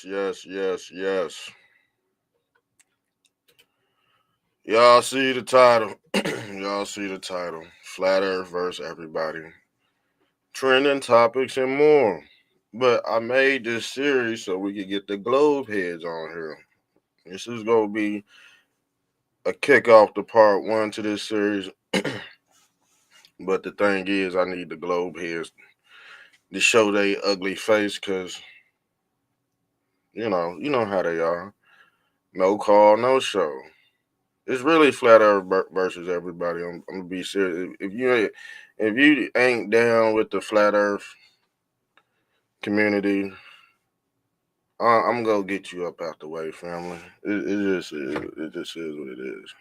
Yes. Y'all see the title. Y'all see the title. Flat Earth versus everybody. Trending topics and more. But I made this series so we could get the globe heads on here. This is going to be a kickoff to part one to this series. But the thing is, I need the globe heads to show they ugly face because, you know how they are. No call, no show. It's really flat Earth versus everybody. I'm gonna be serious. If you ain't down with the flat Earth community, I'm gonna get you up out the way, family. It just is what it is.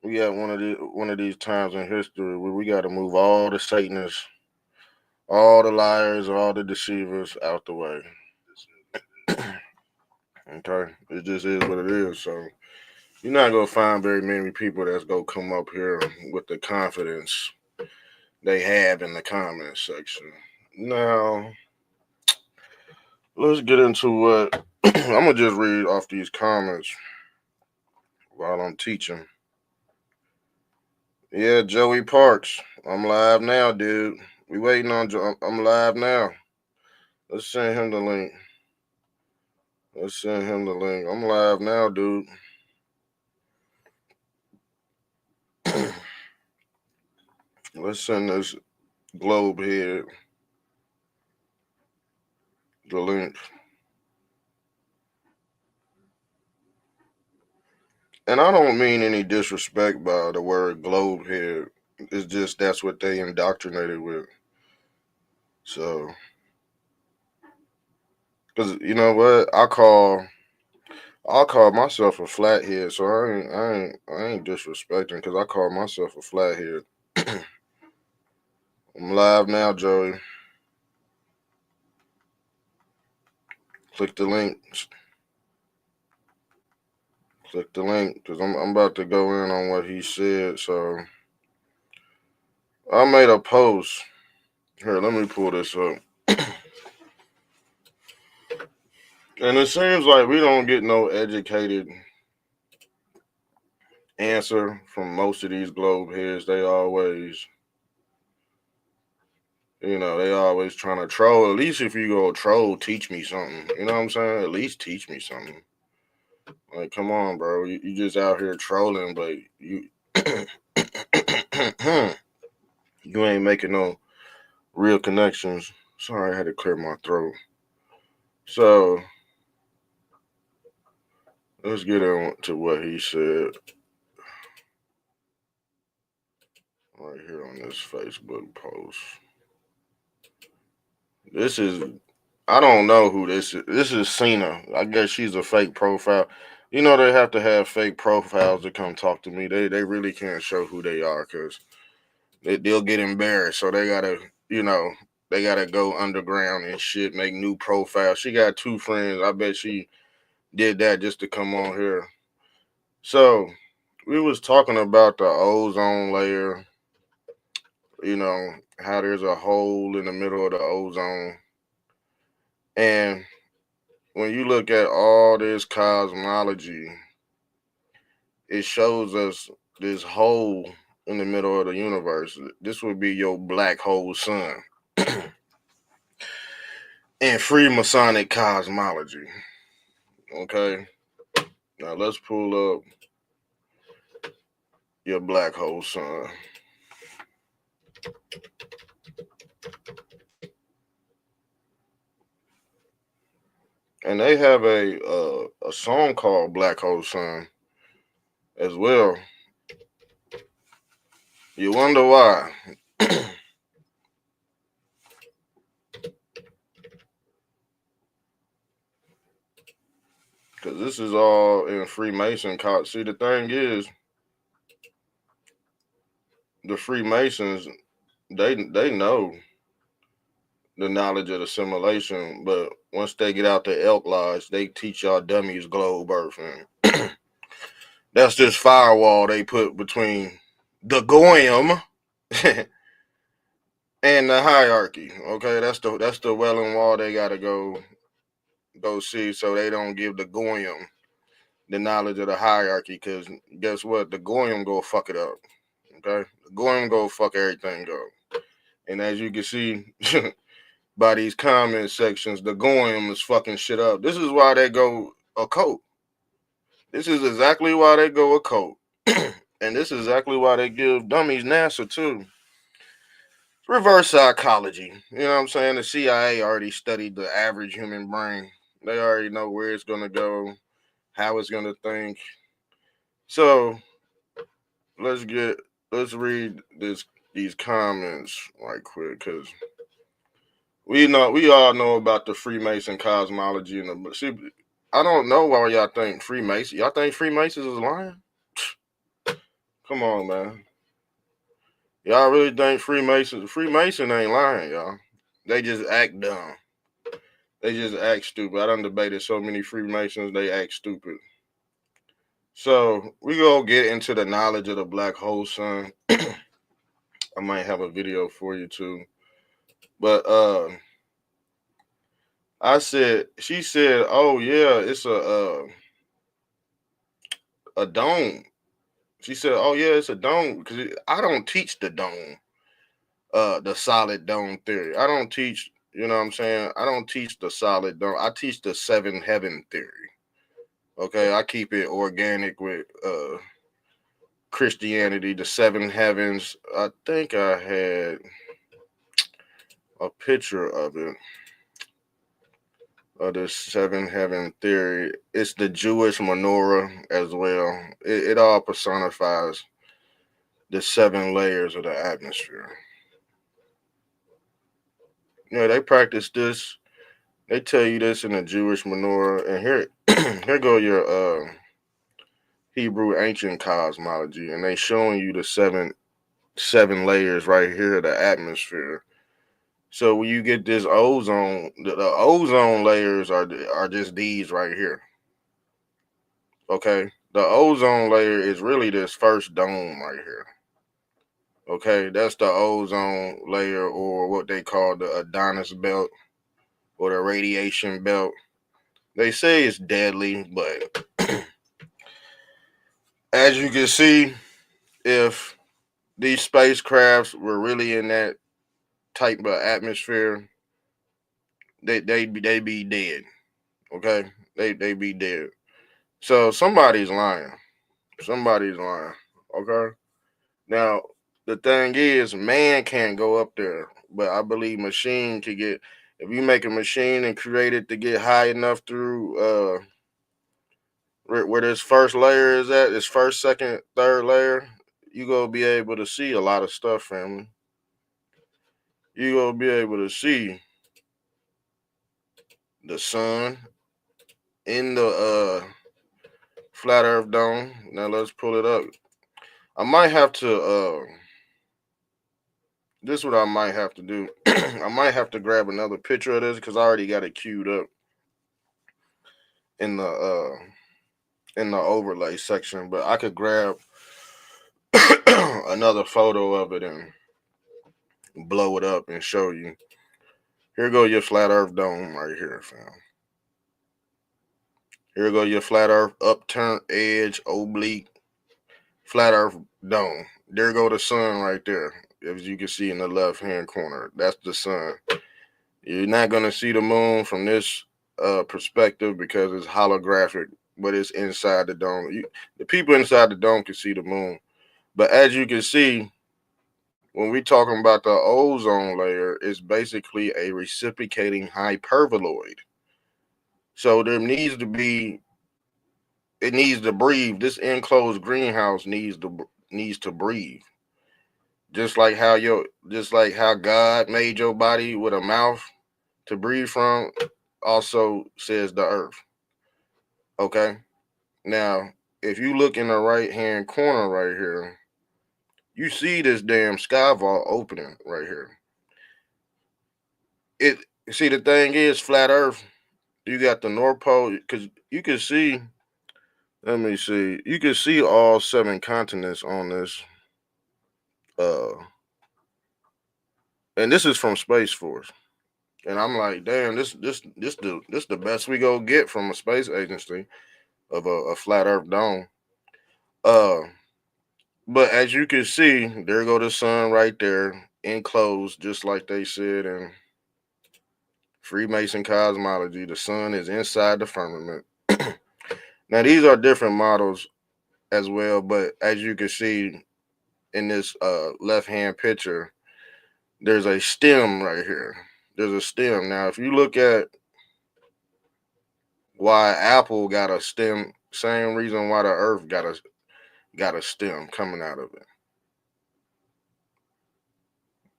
We got one of these times in history where we got to move all the Satanists, all the liars, all the deceivers out the way. Okay, it just is what it is. So you're not gonna find very many people that's gonna come up here with the confidence they have in the comment section. Now, let's get into what I'm gonna just read off these comments while I'm teaching. Yeah, Joey Parks, I'm live now, dude. We waiting on Joe. I'm live now. Let's send him the link. I'm live now, dude. Let's send this globe head the link. And I don't mean any disrespect by the word globe head. It's just that's what they indoctrinated with. So, because you know what, I call myself a flathead. So I ain't disrespecting because I call myself a flathead. I'm live now, Joey. Click the link. Click the link because I'm about to go in on what he said. So I made a post. Here, let me pull this up. And it seems like we don't get no educated answer from most of these globe heads. They always trying to troll. At least if you go troll, teach me something. You know what I'm saying? At least teach me something. Like, come on, bro. You just out here trolling, but you you ain't making no real connections. Sorry, I had to clear my throat. So let's get into what he said right here on this Facebook post. This is I don't know who this is. This is Cena. I guess she's a fake profile. You know they have to have fake profiles to come talk to me. They really can't show who they are because they'll get embarrassed. So you know, they gotta go underground and shit, make new profiles. She got two friends. I bet she did that just to come on here. So we was talking about the ozone layer. You know how there's a hole in the middle of the ozone, and when you look at all this cosmology, it shows us this hole in the middle of the universe. This would be your black hole sun in Freemasonic cosmology. Okay, now let's pull up your black hole sun. And they have a song called Black Hole Sun as well. You wonder why? Because this is all in Freemason. See, the thing is, the Freemasons, they know the knowledge of the simulation, but once they get out the Elk Lodge, they teach y'all dummies globe earth. And that's this firewall they put between the goyim and the hierarchy. Okay, that's the Welling wall they gotta go go see, so they don't give the goyim the knowledge of the hierarchy. Because guess what? The goyim go fuck it up. Okay, the goyim go fuck everything up. And as you can see by these comment sections, the goyim is fucking shit up. This is why they go a cult. This is exactly why they go a cult. And this is exactly why they give dummies NASA too. Reverse psychology. You know what I'm saying? The CIA already studied the average human brain. They already know where it's gonna go, how it's gonna think. So let's read these comments right quick, because we all know about the Freemason cosmology and the see. I don't know why y'all think Freemason. Y'all think Freemasons is lying? Come on, man. Y'all really think Freemason ain't lying, y'all. They just act dumb. They just act stupid. I done debated so many Freemasons, they act stupid. So we gonna get into the knowledge of the black hole sun. I might have a video for you too. But she said, oh yeah, it's a dome. She said, oh yeah, it's a dome, because I don't teach the dome, the solid dome theory. I don't teach, you know what I'm saying? I don't teach the solid dome. I teach the seven heaven theory. Okay, I keep it organic with Christianity, the seven heavens. I think I had a picture of it, of the seven heaven theory. It's the Jewish menorah as well. It all personifies the seven layers of the atmosphere. Yeah, they practice this. They tell you this in the Jewish menorah, and here go your Hebrew ancient cosmology, and they showing you the seven layers right here of the atmosphere. So when you get this ozone, the ozone layers are just these right here. Okay, the ozone layer is really this first dome right here. Okay, that's the ozone layer, or what they call the Adonis belt or the radiation belt. They say it's deadly, but as you can see, if these spacecrafts were really in that type of atmosphere, they be dead. Okay, they be dead. So somebody's lying. Somebody's lying. Okay. Now the thing is, man can't go up there, but I believe machine can get. If you make a machine and create it to get high enough through where this first layer is at, this first, second, third layer, you gonna be able to see a lot of stuff, family. You gonna be able to see the sun in the flat Earth dome. Now let's pull it up. I might have to. This is what I might have to do. I might have to grab another picture of this, because I already got it queued up in the overlay section. But I could grab another photo of it and blow it up and show you. Here go your flat Earth dome right here, fam. Here go your flat Earth upturned edge oblique flat Earth dome. There go the sun right there, as you can see in the left hand corner. That's the sun. You're not gonna see the moon from this perspective because it's holographic, but it's inside the dome. The people inside the dome can see the moon, but as you can see, when we're talking about the ozone layer, it's basically a reciprocating hyperboloid. So there needs to be, it needs to breathe. This enclosed greenhouse needs to breathe. Just like how God made your body with a mouth to breathe from, also says the earth. Okay? Now, if you look in the right hand corner right here, you see this damn sky vault opening right here. It See, the thing is, flat earth, you got the North Pole, because you can see, let me see, you can see all seven continents on this and this is from Space Force. And I'm like, damn, this the best we go get from a space agency of a flat Earth dome. Uh, but as you can see, there go the sun right there, enclosed, just like they said in Freemason cosmology. The sun is inside the firmament. Now these are different models as well, but as you can see in this left hand picture, there's a stem right here. There's a stem. Now, if you look at why Apple got a stem, same reason why the Earth got a stem coming out of it.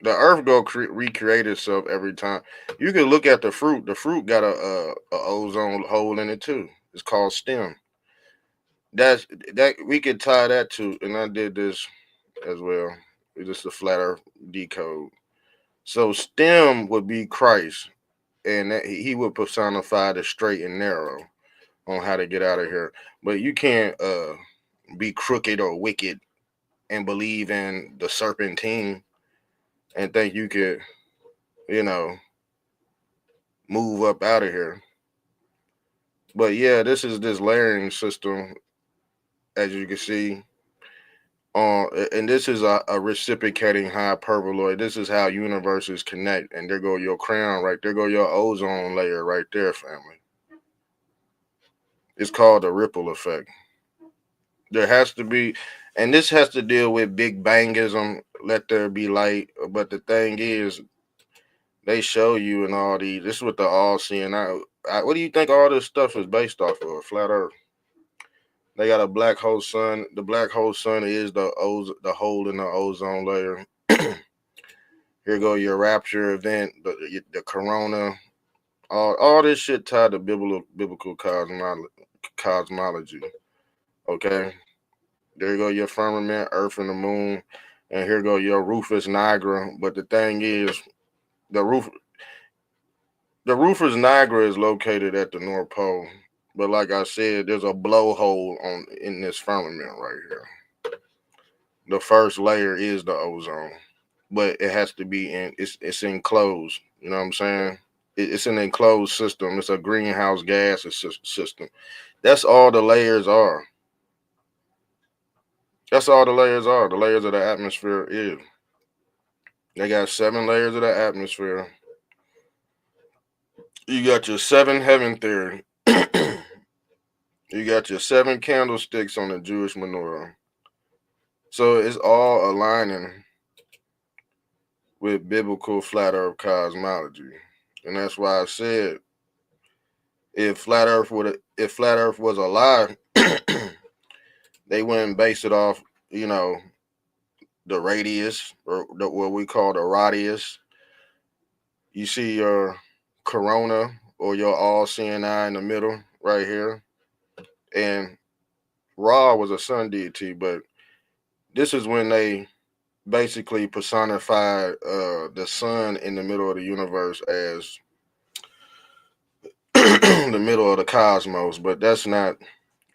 The Earth go recreate itself every time. You can look at the fruit. The fruit got a ozone hole in it too. It's called stem. That's that we could tie that to, and I did this as well. It's just a flat Earth decode. So stem would be Christ, and that he would personify the straight and narrow on how to get out of here. But you can't be crooked or wicked and believe in the serpentine and think you could, you know, move up out of here. But yeah, this is this layering system, as you can see. And this is a reciprocating hyperboloid. This is how universes connect. And there go your crown right there, go your ozone layer right there, family. It's called the ripple effect. There has to be, and this has to deal with big bangism, let there be light. But the thing is, they show you in all these, this is what they're all seeing. What do you think all this stuff is based off of? Flat Earth. They got a black hole sun. The black hole sun is the hole in the ozone layer. Here go your rapture event, the corona, all this shit tied to biblical cosmology. Okay, there you go your firmament, Earth and the moon, and here go your Rufus Niagara. But the thing is, the roof, the Rufus Niagara is located at the North Pole. But like I said, there's a blowhole in this firmament right here. The first layer is the ozone, but it has to be it's enclosed. You know what I'm saying? It's an enclosed system. It's a greenhouse gas system. That's all the layers are. That's all the layers are. The layers of the atmosphere is. They got 7 layers of the atmosphere. You got your 7 heaven theory. You got your 7 candlesticks on the Jewish menorah. So it's all aligning with biblical flat earth cosmology. And that's why I said if flat earth was a lie, they wouldn't base it off, you know, the radius or what we call the radius. You see your corona or your all seeing eye in the middle right here. And Ra was a sun deity, but this is when they basically personified the sun in the middle of the universe as the middle of the cosmos, but that's not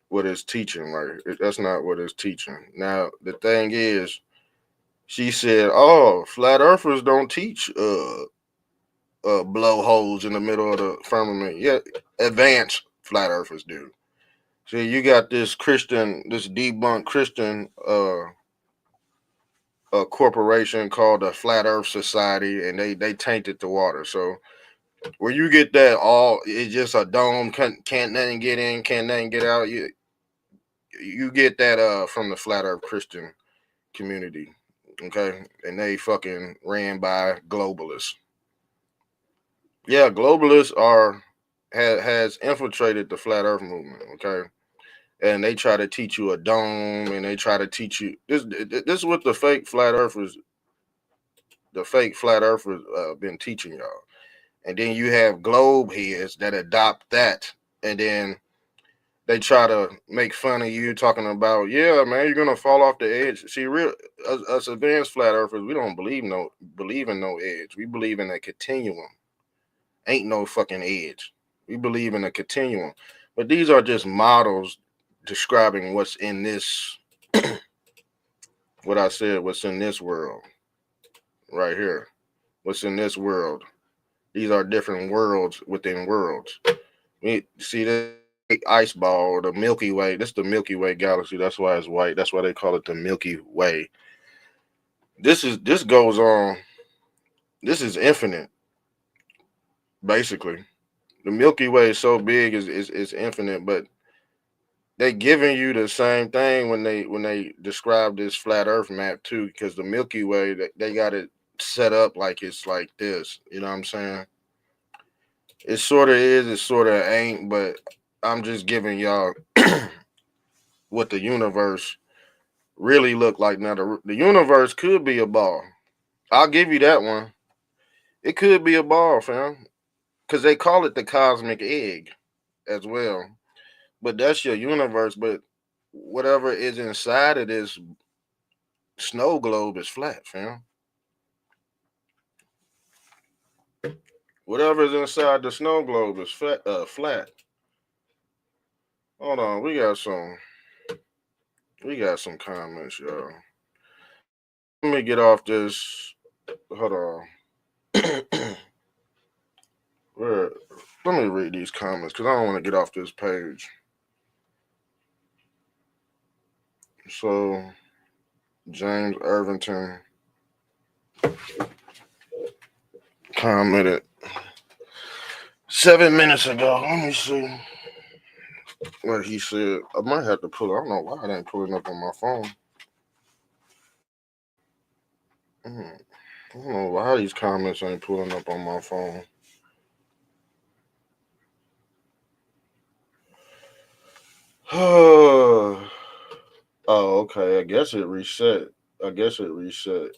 what it's teaching, right? That's not what it's teaching. Now, the thing is, she said, "Oh, flat earthers don't teach blowholes in the middle of the firmament. Yeah, advanced flat earthers do. See, you got this debunked Christian a corporation called the Flat Earth Society, and they tainted the water. So where you get that all, it's just a dome, can't nothing get in, can't nothing get out. You get that from the Flat Earth Christian community, okay? And they fucking ran by globalists. Yeah, globalists has infiltrated the Flat Earth movement, okay? And they try to teach you a dome, and they try to teach you this. This is what the fake flat earthers been teaching y'all. And then you have globe heads that adopt that, and then they try to make fun of you talking about, yeah, man, you're gonna fall off the edge. See, us advanced flat earthers, we don't believe in no edge. We believe in a continuum. Ain't no fucking edge. We believe in a continuum. But these are just models describing what's in this, what I said, what's in this world right here. What's in this world. These are different worlds within worlds. We see this ice ball or the Milky Way. This is the Milky Way galaxy. That's why it's white. That's why they call it the Milky Way. This goes on. This is infinite, basically. The Milky Way is so big, is infinite, but they giving you the same thing when they describe this flat Earth map too, because the Milky Way they got it set up like it's like this. You know what I'm saying? It sort of is, it sort of ain't, but I'm just giving y'all what the universe really look like. Now the universe could be a ball. I'll give you that one. It could be a ball, fam, because they call it the cosmic egg as well. But that's your universe. But whatever is inside of this snow globe is flat, fam. Whatever is inside the snow globe is flat. Flat. Hold on, we got some comments, y'all. Let me get off this. Hold on. Where? Let me read these comments because I don't want to get off this page. So James Irvington commented 7 minutes ago. Let me see what he said. I might have to pull it. I don't know why it ain't pulling up on my phone. I don't know why these comments ain't pulling up on my phone. Oh, okay. I guess it reset. I guess it reset.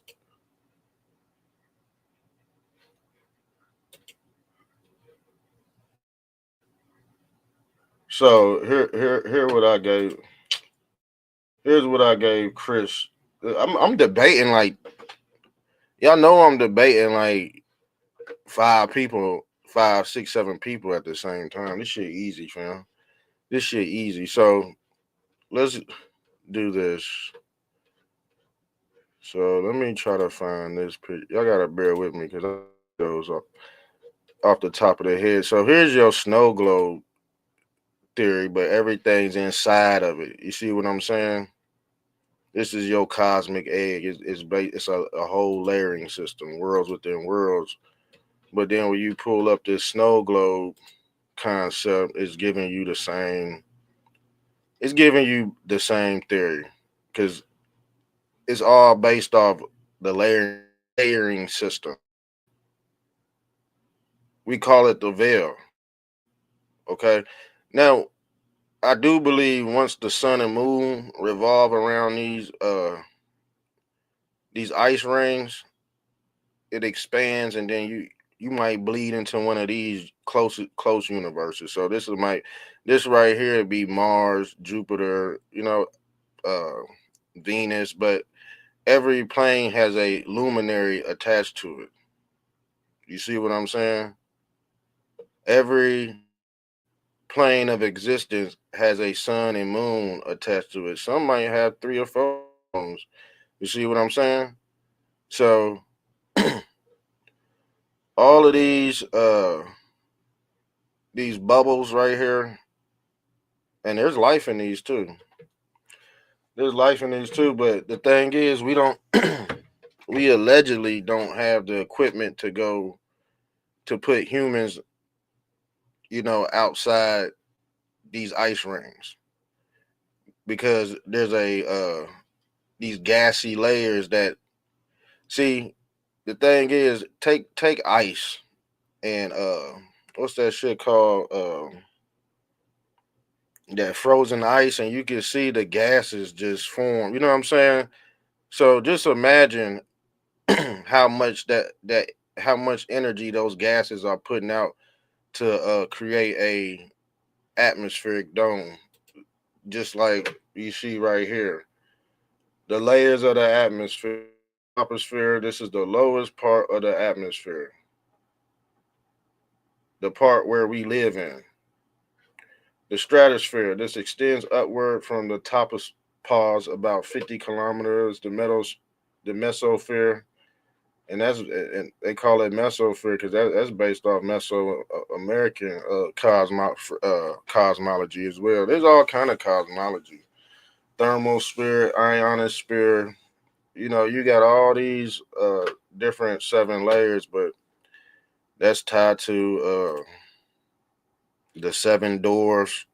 So here what I gave. Here's what I gave Chris. I'm debating like y'all know I'm debating like five people, five, six, seven people at the same time. This shit easy, fam. This shit easy. So let's do this. So let me try to find this picture. Y'all gotta bear with me because I those off the top of the head. So here's your snow globe theory, but everything's inside of it. You see what I'm saying? This is your cosmic egg. It's a whole layering system, worlds within worlds. But then when you pull up this snow globe concept, it's giving you the same. It's giving you the same theory because it's all based off the layering system. We call it the veil. Okay. Now I do believe once the sun and moon revolve around these ice rings, it expands, and then you might bleed into one of these close universes. So this right here would be Mars, Jupiter, uh, Venus, but every plane has a luminary attached to it. You see what I'm saying? Every plane of existence has a sun and moon attached to it. Some might have three or four moons. You see what I'm saying? So all of these bubbles right here, and there's life in these too. There's life in these too, but the thing is, we don't, we allegedly don't have the equipment to go to put humans, outside these ice rings because there's these gassy layers that see. The thing is, take ice and what's that shit called? That frozen ice, and you can see the gases just form. You know what I'm saying? So just imagine how much that how much energy those gases are putting out to create a atmospheric dome, just like you see right here. The layers of the atmosphere. This is the lowest part of the atmosphere, the part where we live in. The stratosphere. This extends upward from the topos about 50 kilometers. The mesosphere and they call it mesosphere because that's based off Meso-American cosmology as well. There's all kind of cosmology, thermosphere, ionosphere. You know, you got all these different seven layers, but that's tied to the seven doors.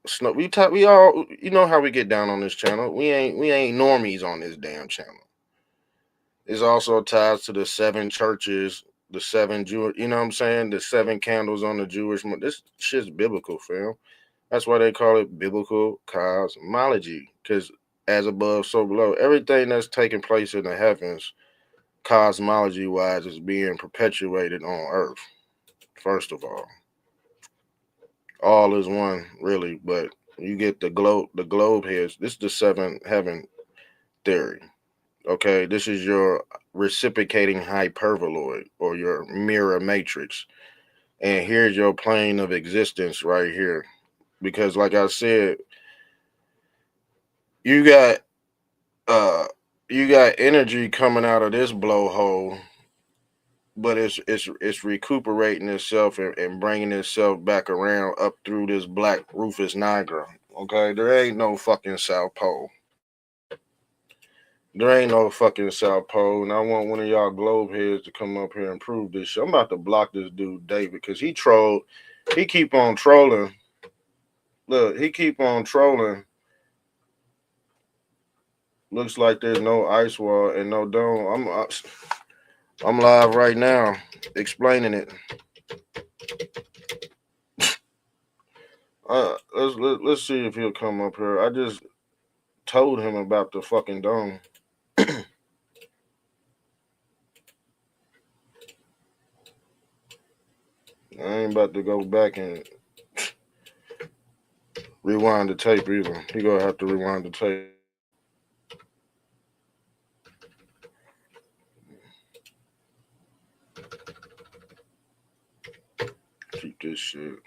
Snow, we all, you know how we get down on this channel. We ain't normies on this damn channel. It's also ties to the seven churches, the seven Jew. You know what I'm saying? The seven candles on the Jewish. This shit's biblical, fam. That's why they call it biblical cosmology, because as above, so below. Everything that's taking place in the heavens, cosmology wise, is being perpetuated on Earth. First of all is one, really, but you get the globe. The globe heads. This is the seven heaven theory. Okay, this is your reciprocating hyperboloid or your mirror matrix. And here's your plane of existence right here. Because like I said, you got uh you got energy coming out of this blowhole, but it's recuperating itself and bringing itself back around up through this black Rufus Niagara. Okay, there ain't no fucking South Pole. There ain't no fucking South Pole, and I want one of y'all globe heads to come up here and prove this shit. I'm about to block this dude David because he trolled. He keep on trolling. Look, he keep on trolling. Looks like there's no ice wall and no dome. I'm live right now, explaining it. Let's see if he'll come up here. I just told him about the fucking dome. I ain't about to go back and rewind the tape either. He gonna have to rewind the tape. Keep this shit.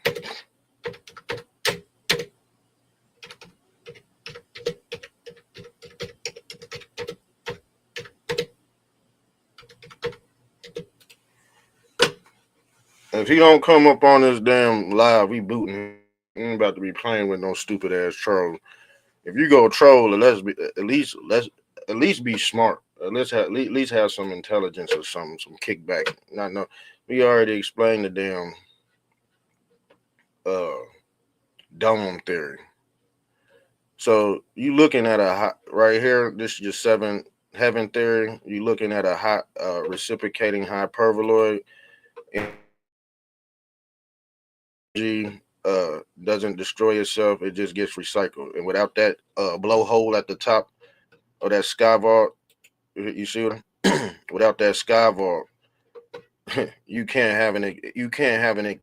If he don't come up on this damn live, we booting him. We ain't about to be playing with no stupid ass troll. If you go troll, let's at least be smart. At least have some intelligence or something, some kickback. Not no. We already explained the damn uh dome theory. So you looking at a hot right here. This is your seven heaven theory. You looking at a hot reciprocating hyperboloid. Energy doesn't destroy itself; it just gets recycled. And without that blowhole at the top of that sky vault, you see what? Without that sky vault, you can't have an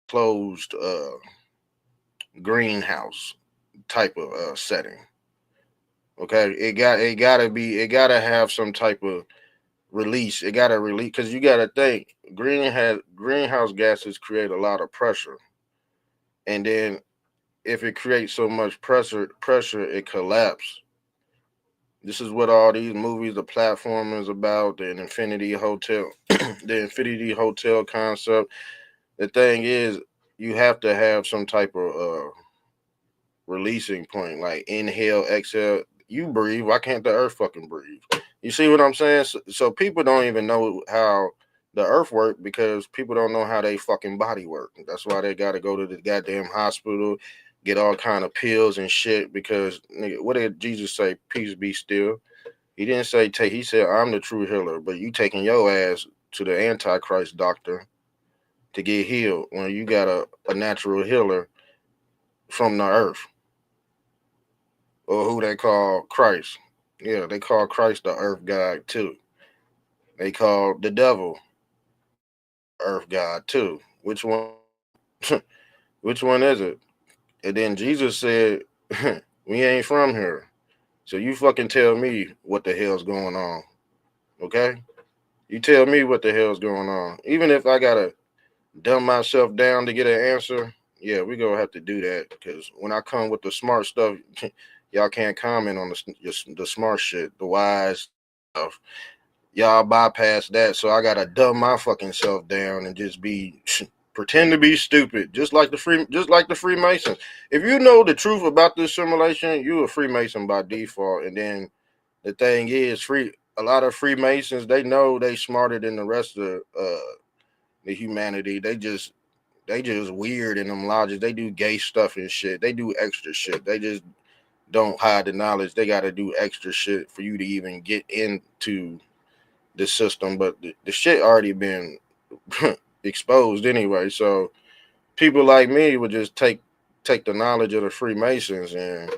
enclosed greenhouse type of setting. Okay, it gotta have some type of release. It gotta release because you gotta think greenhouse gases create a lot of pressure, and then if it creates so much pressure it collapses. This is what all these movies, the platform is about, the Infinity Hotel, the Infinity Hotel concept. The thing is, you have to have some type of releasing point, like inhale, exhale. You breathe. Why can't the earth fucking breathe? You see what I'm saying? So people don't even know how the earth work because people don't know how they fucking body work. That's why they got to go to the goddamn hospital, get all kind of pills and shit. Because nigga, what did Jesus say? Peace be still. He didn't say take. He said I'm the true healer, but you taking your ass to the Antichrist doctor to get healed when you got a natural healer from the earth, or who they call Christ. Yeah, they call Christ the earth god too. They call the devil earth god too. Which one? Which one is it? And then Jesus said, "We ain't from here, so you fucking tell me what the hell's going on, okay? You tell me what the hell's going on. Even if I gotta dumb myself down to get an answer, yeah, we gonna have to do that because when I come with the smart stuff, y'all can't comment on the smart shit, the wise stuff. Y'all bypass that, so I gotta dumb my fucking self down and just be pretend to be stupid, just like the Freemasons. If you know the truth about this simulation, you a Freemason by default. And then the thing is, a lot of Freemasons, they know they smarter than the rest of the humanity. They just weird in them lodges. They do gay stuff and shit. They do extra shit. They just don't hide the knowledge. They got to do extra shit for you to even get into the system. But the shit already been exposed anyway. So people like me would just take the knowledge of the Freemasons, and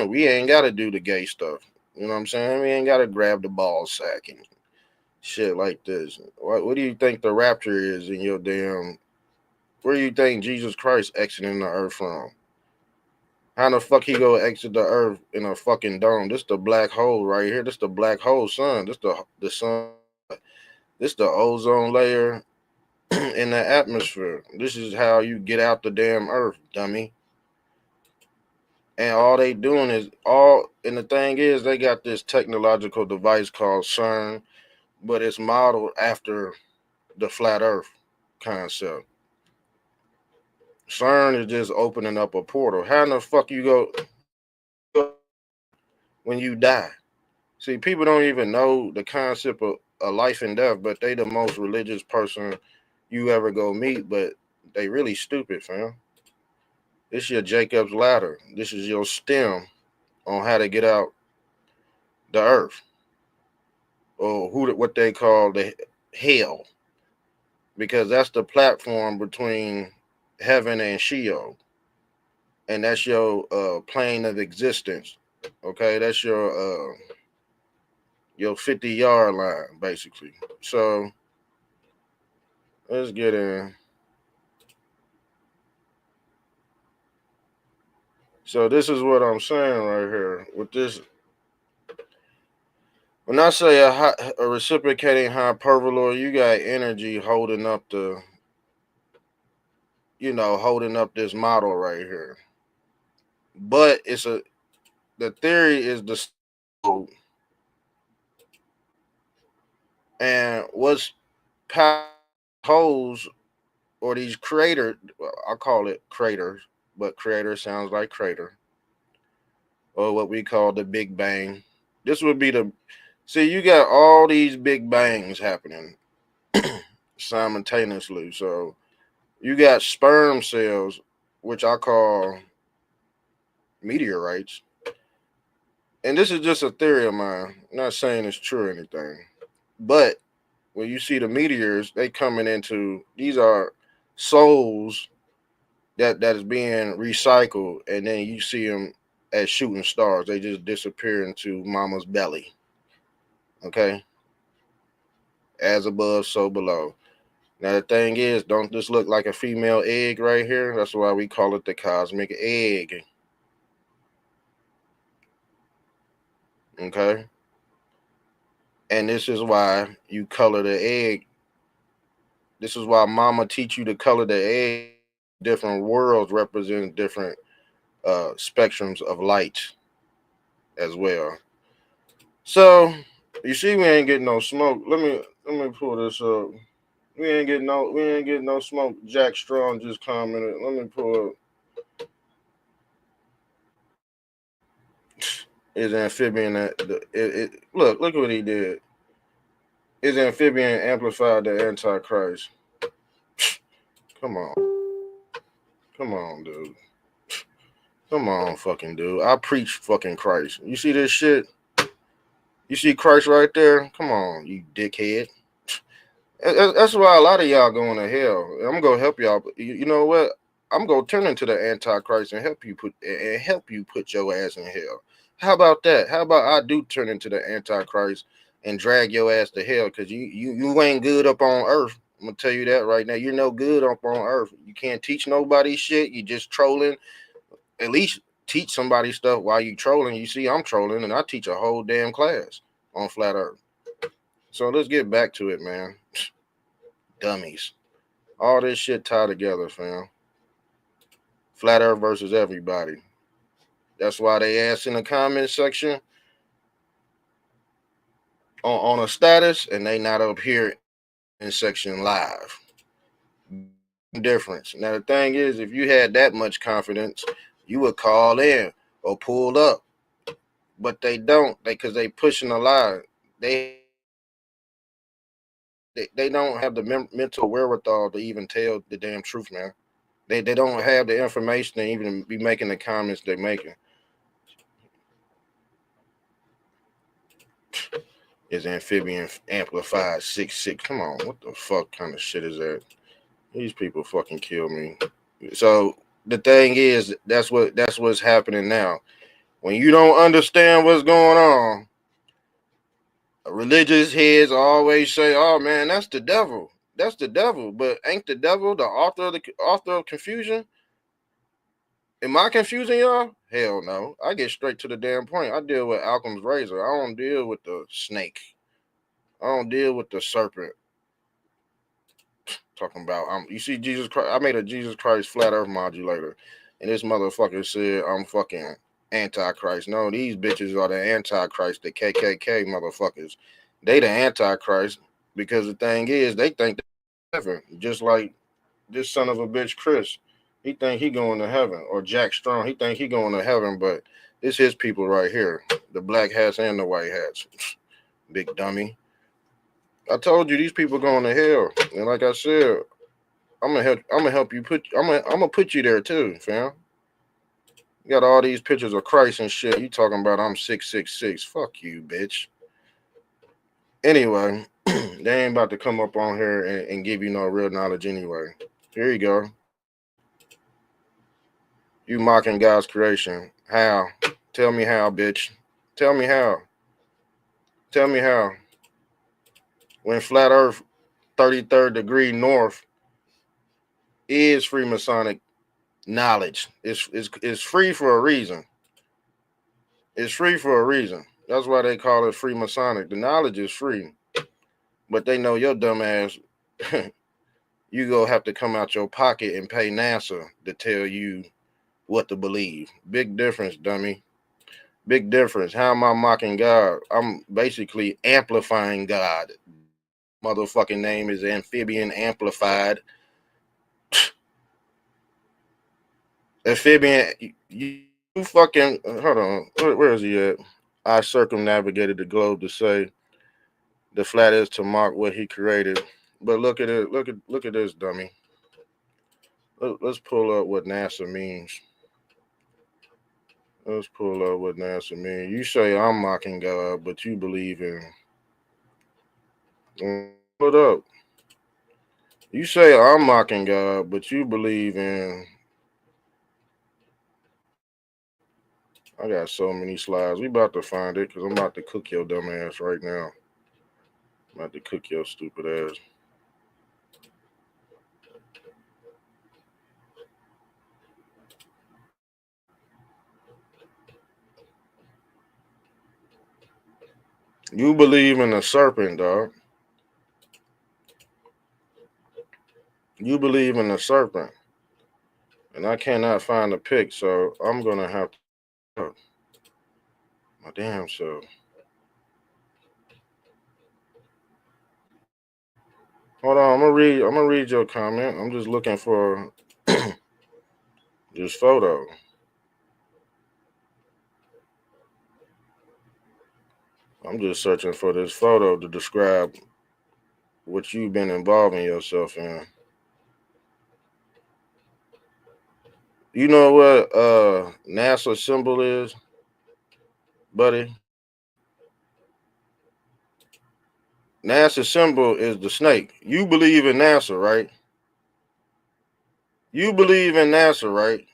we ain't got to do the gay stuff. You know what I'm saying? We ain't got to grab the ball sack and shit like this. What do you think the rapture is in your damn? Where do you think Jesus Christ exiting the earth from? How the fuck he go exit the earth in a fucking dome? This the black hole right here. This the black hole sun. This the sun. This the ozone layer in the atmosphere. This is how you get out the damn earth, dummy. And all they doing is and the thing is, they got this technological device called CERN, but it's modeled after the flat earth concept. CERN is just opening up a portal. How in the fuck you go when you die? See, people don't even know the concept of life and death, but they the most religious person you ever go meet, but they really stupid, fam. This is your Jacob's ladder. This is your stem on how to get out the earth, or what they call the hell, because that's the platform between heaven and Sheol, and that's your plane of existence. Okay, that's your 50-yard line, basically. So let's get in. So this is what I'm saying right here with this. When I say a reciprocating hyperboloid, you got energy holding up this model right here. But the theory is the slope, and what's holes or these craters. Well, I call it craters, but crater sounds like crater, or what we call the Big Bang. This would be see, you got all these big bangs happening simultaneously. So you got sperm cells, which I call meteorites. And this is just a theory of mine. I'm not saying it's true or anything. But when you see the meteors, they coming into, these are souls that is being recycled, and then you see them as shooting stars. They just disappear into mama's belly. Okay? As above, so below. Now the thing is, don't this look like a female egg right here? That's why we call it the cosmic egg. Okay? And this is why you color the egg. This is why mama teach you to color the egg. Different worlds represent different spectrums of light as well. So you see, we ain't getting no smoke. Let me pull this up. We ain't getting no smoke. Jack Strong just commented. Let me pull up. Is amphibian look what he did. Is amphibian amplified the Antichrist? Come on. Come on, dude. Come on, fucking dude. I preach fucking Christ. You see this shit? You see Christ right there? Come on, you dickhead. That's why a lot of y'all going to hell. I'm gonna help y'all. But you know what? I'm gonna turn into the Antichrist and help you put your ass in hell. How about that? How about I do turn into the Antichrist and drag your ass to hell? Because you ain't good up on earth. I'm gonna tell you that right now. You're no good up on earth. You can't teach nobody shit. You just trolling. At least teach somebody stuff while you trolling. You see, I'm trolling and I teach a whole damn class on flat earth. So let's get back to it, man. Dummies. All this shit tied together, fam. Flat earth versus everybody. That's why they asked in the comment section, on a status and they not up here in section live. Difference. Now the thing is, if you had that much confidence, you would call in or pull up, but they don't. Because they pushing a lie. They they don't have the mental wherewithal to even tell the damn truth, man. They don't have the information to even be making the comments they're making. Is amphibian amplified 6'6"? Come on, what the fuck kind of shit is that? These people fucking kill me. So the thing is, that's what's happening now. When you don't understand what's going on, religious heads always say, "Oh man, that's the devil. That's the devil." But ain't the devil the author of confusion? Am I confusing y'all? Hell no. I get straight to the damn point. I deal with Occam's razor. I don't deal with the snake. I don't deal with the serpent. Talking about you see Jesus Christ. I made a Jesus Christ flat Earth modulator, and this motherfucker said I'm fucking Antichrist. No, these bitches are the Antichrist, the KKK motherfuckers. They the Antichrist because the thing is they think they're heaven, just like this son of a bitch Chris. He think he going to heaven, or Jack Strong. He think he going to heaven, but it's his people right here, the black hats and the white hats. Big dummy. I told you these people going to hell, and like I said, I'm gonna help you put. I'm gonna put you there too, fam. You got all these pictures of Christ and shit. You talking about I'm 666? Fuck you, bitch. Anyway, they ain't about to come up on here and give you no real knowledge anyway. Here you go. You mocking God's creation. How? Tell me how, bitch. Tell me how. Tell me how. When flat Earth 33rd degree north is Freemasonic knowledge. It's free for a reason. It's free for a reason. That's why they call it Freemasonic. The knowledge is free. But they know your dumb ass, you go have to come out your pocket and pay NASA to tell you what to believe. Big difference, dummy. Big difference. How am I mocking God? I'm basically amplifying God. Motherfucking name is Amphibian Amplified. Amphibian, you fucking, hold on. Where is he at? I circumnavigated the globe to say the flat is to mock what he created. But look at it. Look at this, dummy. Let's pull up what NASA means. Let's pull up what NASA means. You say I'm mocking God, but you believe in. Pull it up. You say I'm mocking God, but you believe in. I got so many slides. We about to find it because I'm about to cook your dumb ass right now. I'm about to cook your stupid ass. You believe in a serpent, dog. You believe in a serpent. And I cannot find a pic, so I'm gonna have to my damn self. Hold on, I'm gonna read your comment. I'm just looking for this photo. I'm just searching for this photo to describe what you've been involving yourself in. You know what NASA symbol is, buddy? NASA symbol is the snake. You believe in NASA, right? You believe in NASA, right?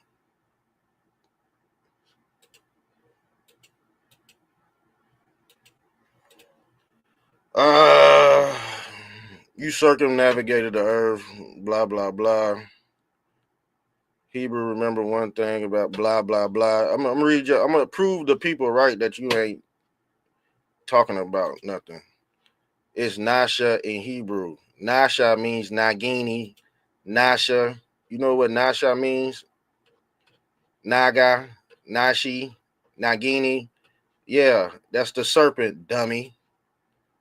Uh, you circumnavigated the earth, blah, blah, blah. Hebrew remember one thing about blah, blah, blah. I'm gonna read you. I'm gonna prove the people right that you ain't talking about nothing. It's Nasha in Hebrew. Nasha means Nagini. Nasha. You know what Nasha means? Naga, Nashi, Nagini. Yeah, that's the serpent, dummy.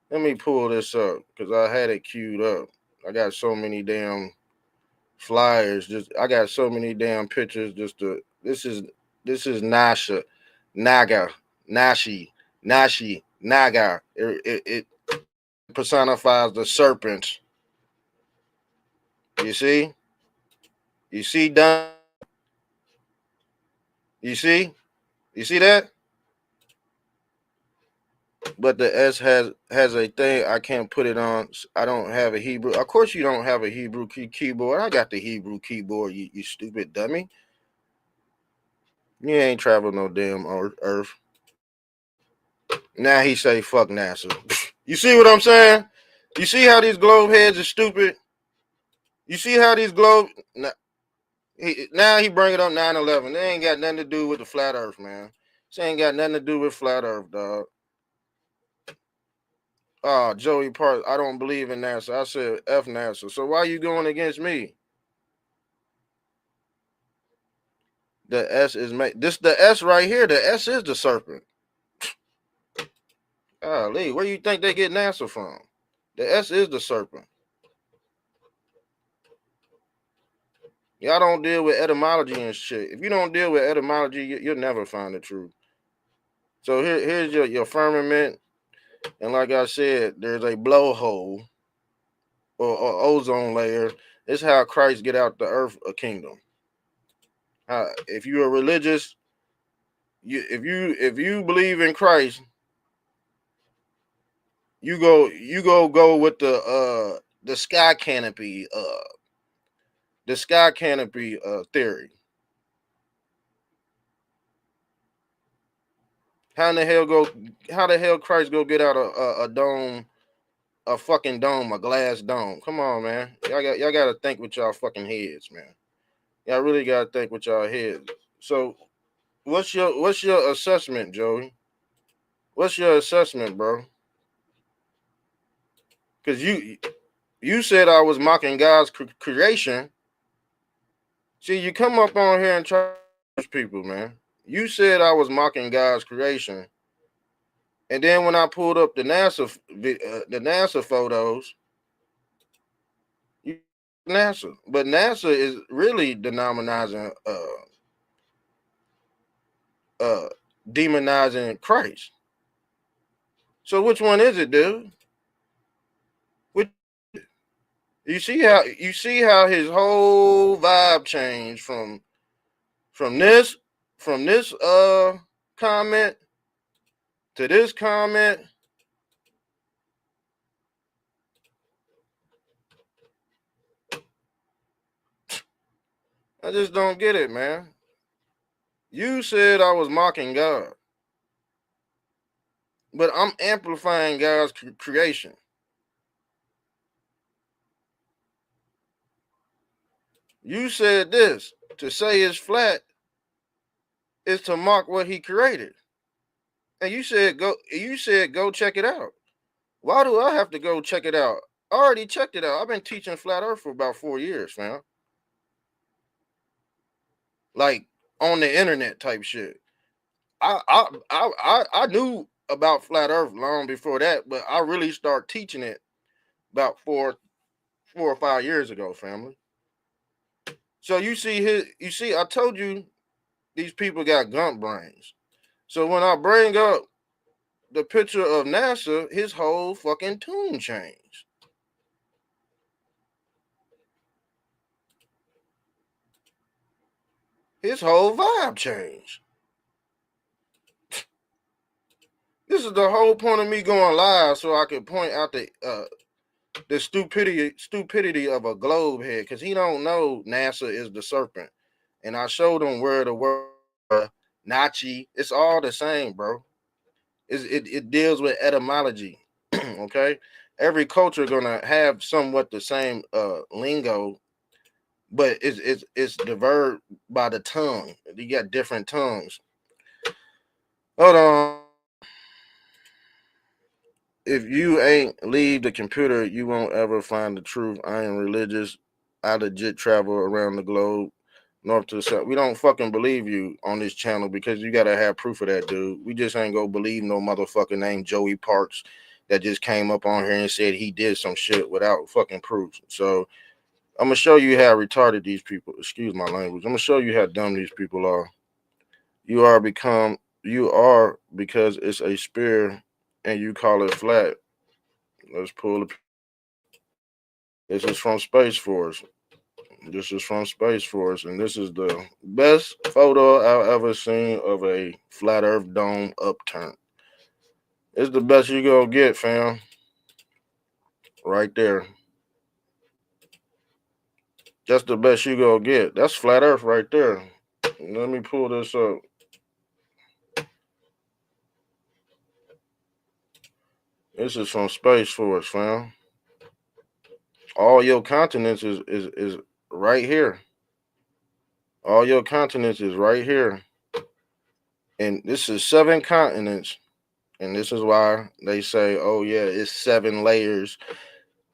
Let me pull this up because I had it queued up. I got so many damn flyers. Just I got so many damn pictures. Just to this is Nasha, Naga, Nashi, Nashi, Naga. It personifies the serpent. You see, you see, Don. You see, you see that. But the S has a thing. I can't put it on. I don't have a Hebrew. Of course, you don't have a Hebrew keyboard. I got the Hebrew keyboard. You stupid dummy. You ain't traveled no damn Earth. Now he say fuck NASA. You see what I'm saying? You see how these globe heads are stupid? You see how these globe now he bring it up 9/11. They ain't got nothing to do with the flat Earth, man. This ain't got nothing to do with flat Earth, dog. Oh, Joey Parks, I don't believe in NASA. I said F NASA. So why you going against me? The S is this the S right here. The S is the serpent. Lee, where you think they get NASA from? The S is the serpent. Y'all don't deal with etymology and shit. If you don't deal with etymology, you'll never find the truth. So here's your firmament, and like I said, there's a blowhole or ozone layer. It's how Christ get out the earth a kingdom. If you're religious, if you believe in Christ, you go with the sky canopy theory. How the hell Christ go get out a dome, a fucking dome, a glass dome? Come on, man. Y'all gotta think with y'all fucking heads, man. Y'all really gotta think with y'all heads. So what's your assessment, Joey? What's your assessment, bro? Because you said I was mocking God's creation. See, you come up on here and try to people, man. You said I was mocking God's creation, and then when I pulled up the NASA photos, you NASA, but NASA is really denominizing, demonizing Christ. So which one is it, dude? Which, you see how his whole vibe changed from this from this comment to this comment. I just don't get it, man. You said I was mocking God, but I'm amplifying God's creation. You said this to say it's flat is to mock what he created. And you said go check it out. Why do I have to go check it out? I already checked it out. I've been teaching flat earth for about 4 years, man. Like on the internet type shit. I knew about flat earth long before that, but I really started teaching it about 4 or 5 years ago, family. So you see, I told you these people got gump brains. So when I bring up the picture of NASA, his whole fucking tune changed. His whole vibe changed. This is the whole point of me going live, so I could point out the stupidity of a globe head, because he don't know NASA is the serpent, and I showed him where the word Nachi. It's all the same, bro. It deals with etymology. Okay, every culture gonna have somewhat the same lingo, but it's diverged by the tongue. You got different tongues. Hold on. If you ain't leave the computer, you won't ever find the truth. I ain't religious. I legit travel around the globe, north to south. We don't fucking believe you on this channel because you gotta have proof of that, dude. We just ain't gonna believe no motherfucker named Joey Parks that just came up on here and said he did some shit without fucking proof. So I'm gonna show you how retarded these people. Excuse my language. I'm gonna show you how dumb these people are. You are because it's a spear and you call it flat. Let's pull it. This is from Space Force. This is from Space Force, and this is the best photo I've ever seen of a flat Earth dome upturn. It's the best you gonna get, fam. Right there. That's the best you gonna get. That's flat Earth right there. Let me pull this up. This is from Space Force, fam. All your continents is right here. All your continents is right here. And this is 7 continents. And this is why they say, oh yeah, it's 7 layers.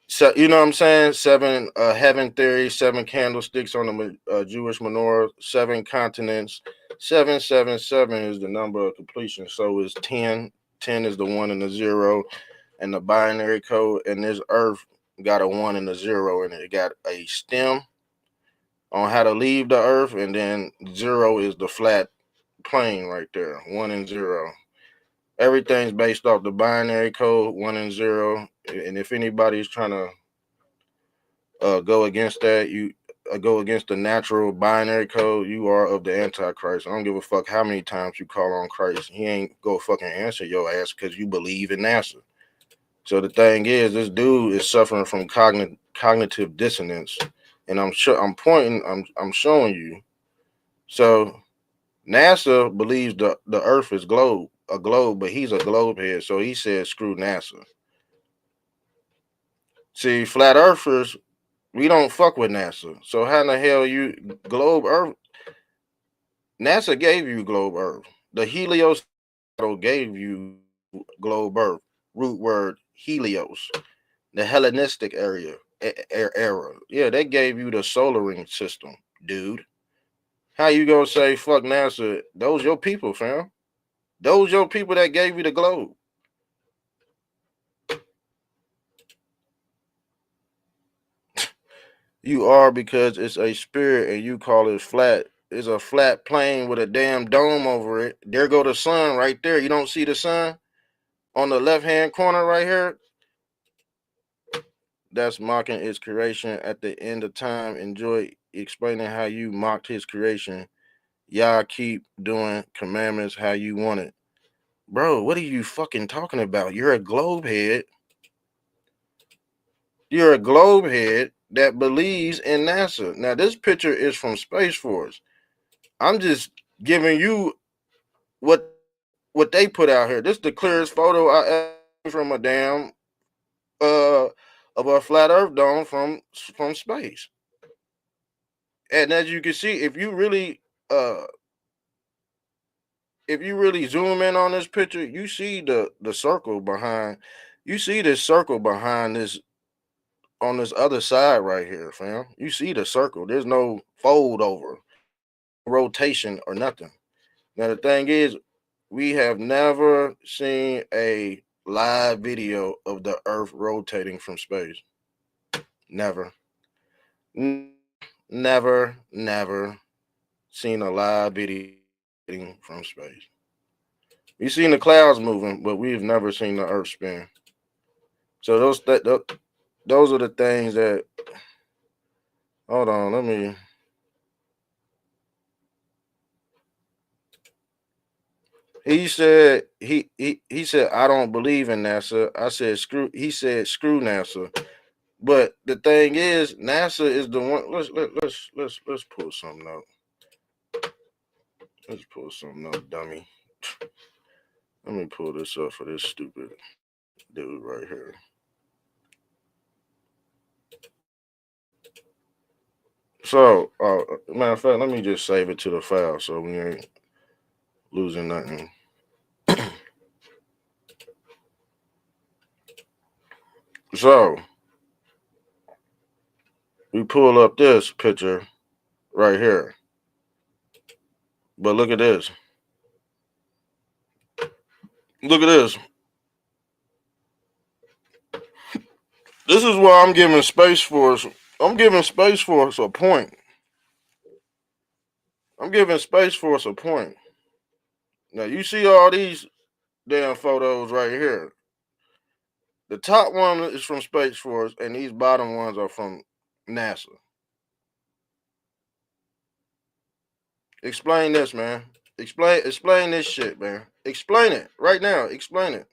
So you know what I'm saying? Seven heaven theory, 7 candlesticks on the Jewish menorah, 7 continents. 777 is the number of completion. So is 10. 10 is the 1 and the 0. And the binary code. And this earth got a 1 and a 0 and it got a stem on how to leave the earth, and then 0 is the flat plane right there. 1 and 0. Everything's based off the binary code, 1 and 0. And if anybody's trying to go against that, you go against the natural binary code, you are of the Antichrist. I don't give a fuck how many times you call on Christ. He ain't go fucking answer your ass because you believe in NASA. So the thing is, this dude is suffering from cognitive dissonance, and I'm showing you. So NASA believes the Earth is a globe, but he's a globe head, so he said screw NASA. See, flat earthers, we don't fuck with NASA. So how in the hell you globe Earth? NASA gave you globe Earth. The Helios gave you globe Earth. Root word Helios. The Hellenistic era. Yeah, they gave you the solar system, dude. How you gonna say fuck NASA? Those your people, fam. Those your people that gave you the globe. You are because it's a spirit and you call it flat. It's a flat plane with a damn dome over it. There go the sun right there. You don't see the sun on the left hand corner right here? That's mocking its creation at the end of time. Enjoy explaining how you mocked his creation. Y'all keep doing commandments how you want it. Bro, what are you fucking talking about? You're a globe head. You're a globe head that believes in NASA. Now, this picture is from Space Force. I'm just giving you what they put out here. This is the clearest photo I ever from a damn uh of a flat Earth dome from space. And as you can see, uh if you really zoom in on this picture, you see the circle behind. You see this circle behind this on this other side right here, fam. You see the circle. There's no fold over, rotation, or nothing. Now the thing is, we have never seen a live video of the Earth rotating from space. Never. Never seen a live video from space. We've seen the clouds moving, but we've never seen the Earth spin. So those are the things that. Hold on, let me. He said I don't believe in NASA. I said screw. He said screw NASA. But the thing is, NASA is the one. Let's pull something out. Let's pull something out, dummy. Let me pull this up for this stupid dude right here. So, matter of fact, let me just save it to the file so we ain't losing nothing. So, we pull up this picture right here. But look at this. Look at this. This is why I'm giving Space Force. I'm giving Space Force a point. I'm giving Space Force a point. Now you see all these damn photos right here. The top one is from Space Force, and these bottom ones are from NASA. Explain this, man. Explain this shit, man. Explain it right now. Explain it.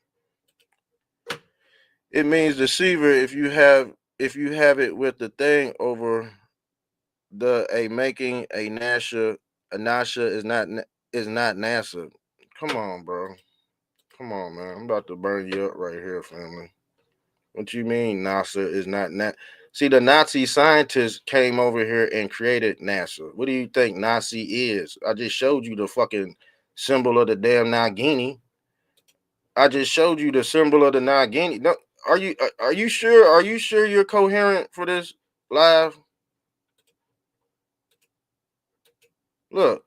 It means deceiver if you have it with the thing over the a making a NASA is not NASA. Come on, bro. Come on, man. I'm about to burn you up right here, family. What you mean NASA is not See, the Nazi scientists came over here and created NASA. What do you think Nazi is? I just showed you the fucking symbol of the damn Nagini. I just showed you the symbol of the Nagini. No, are you sure? Are you sure you're coherent for this live? Look,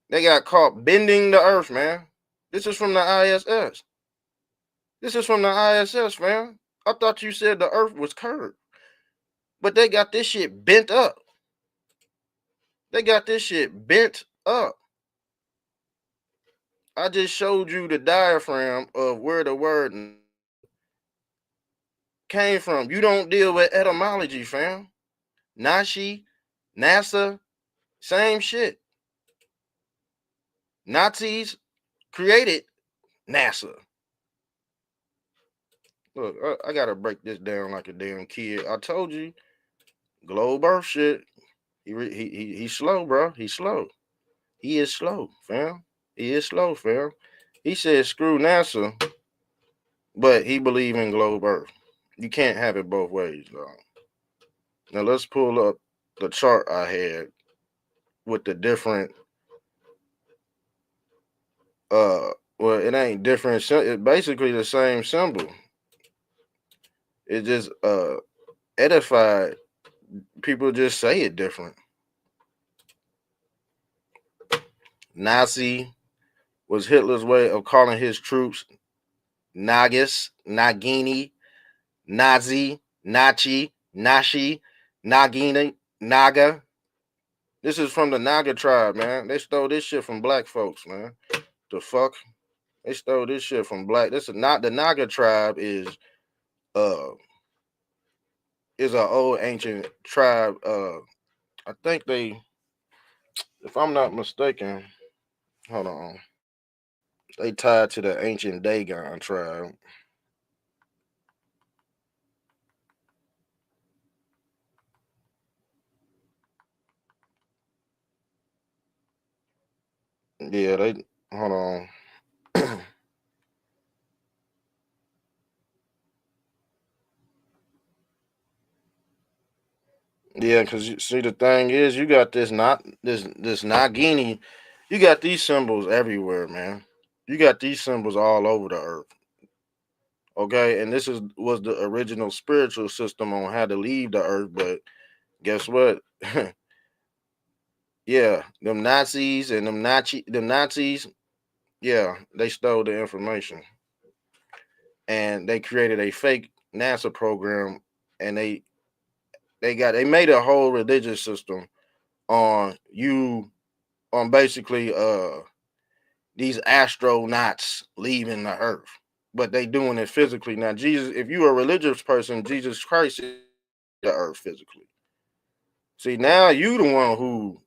they got caught bending the earth, man. This is from the ISS. This is from the ISS, man. I thought you said the earth was curved. But they got this shit bent up. They got this shit bent up. I just showed you the diaphragm of where the word came from. You don't deal with etymology, fam. Nashi, NASA, same shit. Nazis created NASA. Look, I gotta break this down like a damn kid. I told you, globe Earth shit. He's slow, bro. He's slow. He is slow, fam. He is slow, fam. He said screw NASA, but he believe in globe Earth. You can't have it both ways, though. Now let's pull up the chart I had with the different. Well, it ain't different. It's basically the same symbol. It just edified. People just say it different. Nazi was Hitler's way of calling his troops Nagas, Nagini, Nazi, Nachi, Nashi, Nagini, Naga. This is from the Naga tribe, man. They stole this shit from black folks, man. The fuck? They stole this shit from black. This is not the Naga tribe uh is an old ancient tribe. I think they, if I'm not mistaken, hold on. They tied to the ancient Dagon tribe. Yeah, they hold on. Yeah, because you see, the thing is, you got this Nagini, you got these symbols everywhere, man. You got these symbols all over the earth. Okay, and this is was the original spiritual system on how to leave the earth, but guess what? Yeah, them Nazis, yeah, they stole the information and they created a fake NASA program, and they made a whole religious system on you on basically these astronauts leaving the earth, but they doing it physically. Now, Jesus, if you're a religious person, Jesus Christ is the earth physically. See, now you the one who,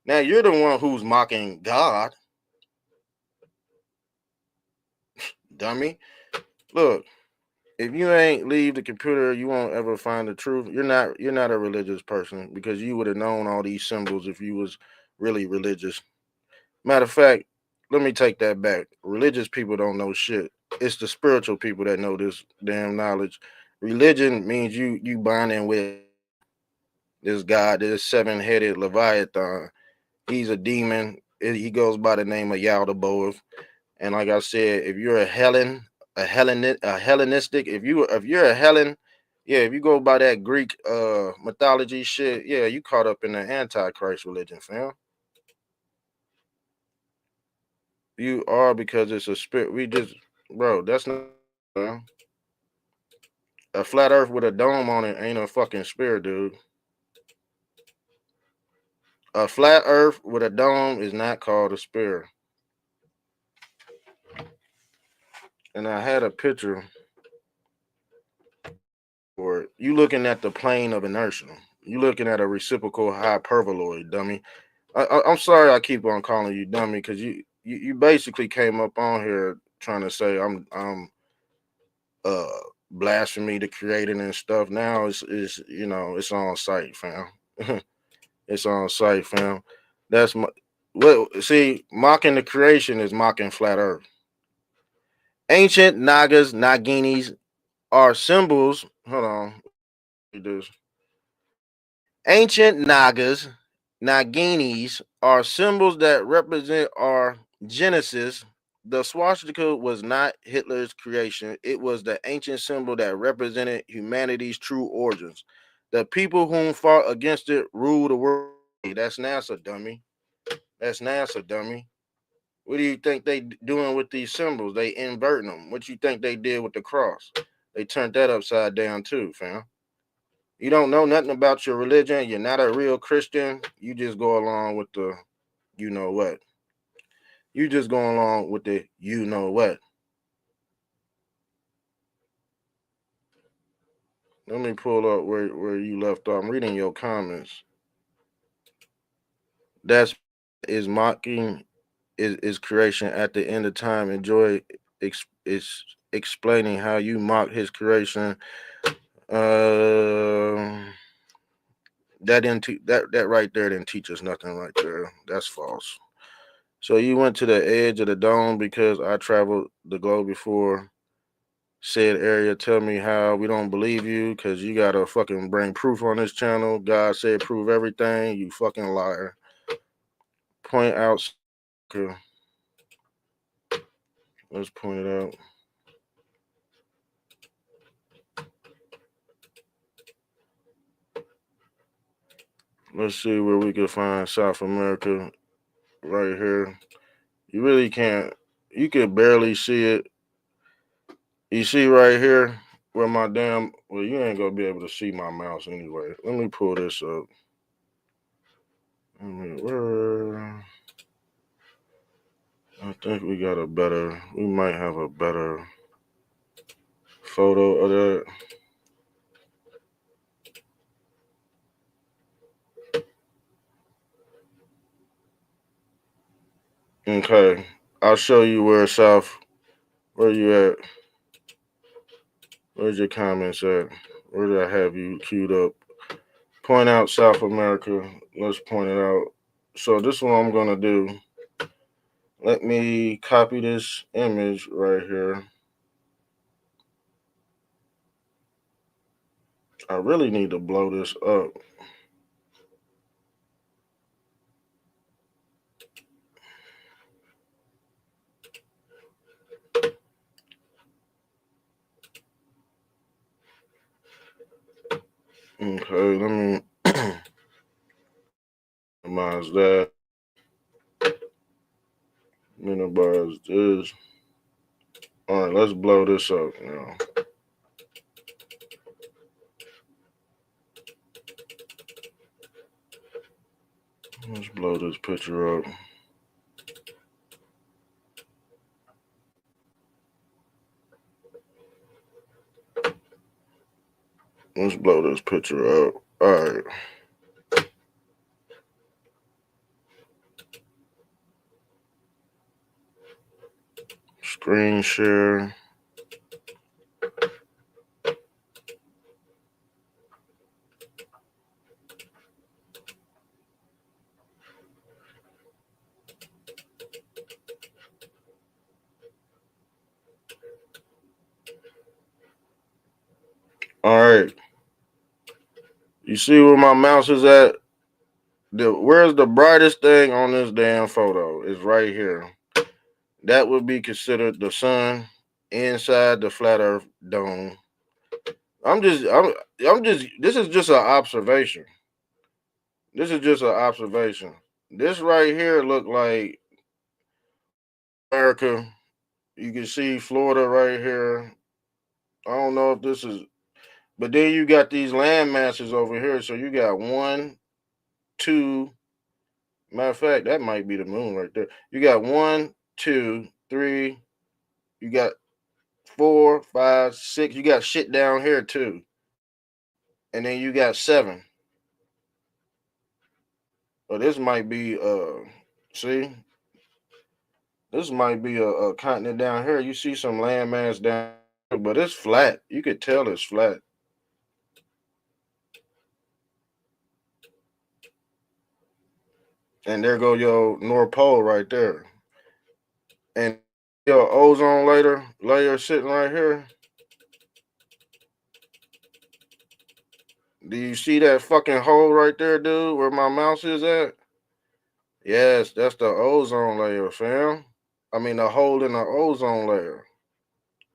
now you're the one who's mocking God, dummy. Look, if you ain't leave the computer, you won't ever find the truth. You're not a religious person because you would have known all these symbols if you was really religious. Matter of fact, let me take that back. Religious people don't know shit. It's the spiritual people that know this damn knowledge. Religion means you binding with this God, this seven-headed Leviathan. He's a demon. He goes by the name of Yaldabaoth. And like I said, if you're a Hellenistic, if you're a Hellen, yeah, if you go by that Greek mythology shit, yeah, you caught up in the Antichrist religion, fam. You are, because it's a spirit. We just, bro, that's not, bro. A flat Earth with a dome on it ain't a fucking spear, dude. A flat Earth with a dome is not called a spear. And I had a picture for it. You looking at the plane of inertia. You looking at a reciprocal hyperboloid, dummy. I'm sorry I keep on calling you dummy because you basically came up on here trying to say I'm uh blasphemy to creating and stuff. Now it's it's on site, fam. It's on site, fam. That's my what see, mocking the creation is mocking flat earth. Ancient Nagas, Naginis are symbols. Hold on. This. Ancient Nagas, Naginis are symbols that represent our genesis. The swastika was not Hitler's creation. It was the ancient symbol that represented humanity's true origins. The people whom fought against it ruled the world. Hey, that's NASA, dummy. That's NASA, dummy. What do you think they doing with these symbols? They inverting them. What you think they did with the cross? They turned that upside down too, fam. You don't know nothing about your religion. You're not a real Christian. You just go along with the, you know what. You just go along with the, you know what. Let me pull up where you left off. I'm reading your comments. That's is mocking is creation at the end of time. Enjoy is explaining how you mock his creation. That didn't that right there didn't teach us nothing right there. That's false. So you went to the edge of the dome because I traveled the globe before said area. Tell me how we don't believe you because you gotta fucking bring proof on this channel. God said prove everything. You fucking liar. Point out. Let's point it out. Let's see where we can find South America right here. You really can't. You can barely see it. You see right here where my damn. Well, you ain't gonna be able to see my mouse anyway. Let me pull this up. Where? I think we got a better. We might have a better photo of that. Okay, I'll show you where South. Where you at? Where's your comments at? Where did I have you queued up? Point out South America. Let's point it out. So this is what I'm gonna do. Let me copy this image right here. I really need to blow this up. Okay, let me minimize that. Minimize this. All right, let's blow this up now. Let's blow this picture up. Let's blow this picture up. All right. Screen share. All right. You see where my mouse is at? Where's the brightest thing on this damn photo? It's right here. That would be considered the sun inside the flat earth dome. I'm just this is just an observation. This is just an observation. This right here look like America. You can see Florida right here. I don't know if this is But then you got these land masses over here. So you got one, two. Matter of fact, that might be the moon right there. You got one, two, three. You got four, five, six. You got shit down here too. And then you got seven. But this might be see, this might be a continent down here. You see some landmass down here, but it's flat. You could tell it's flat. And there go your North Pole right there. And your ozone layer sitting right here. Do you see that fucking hole right there, dude? Where my mouse is at? Yes, that's the ozone layer, fam. I mean the hole in the ozone layer.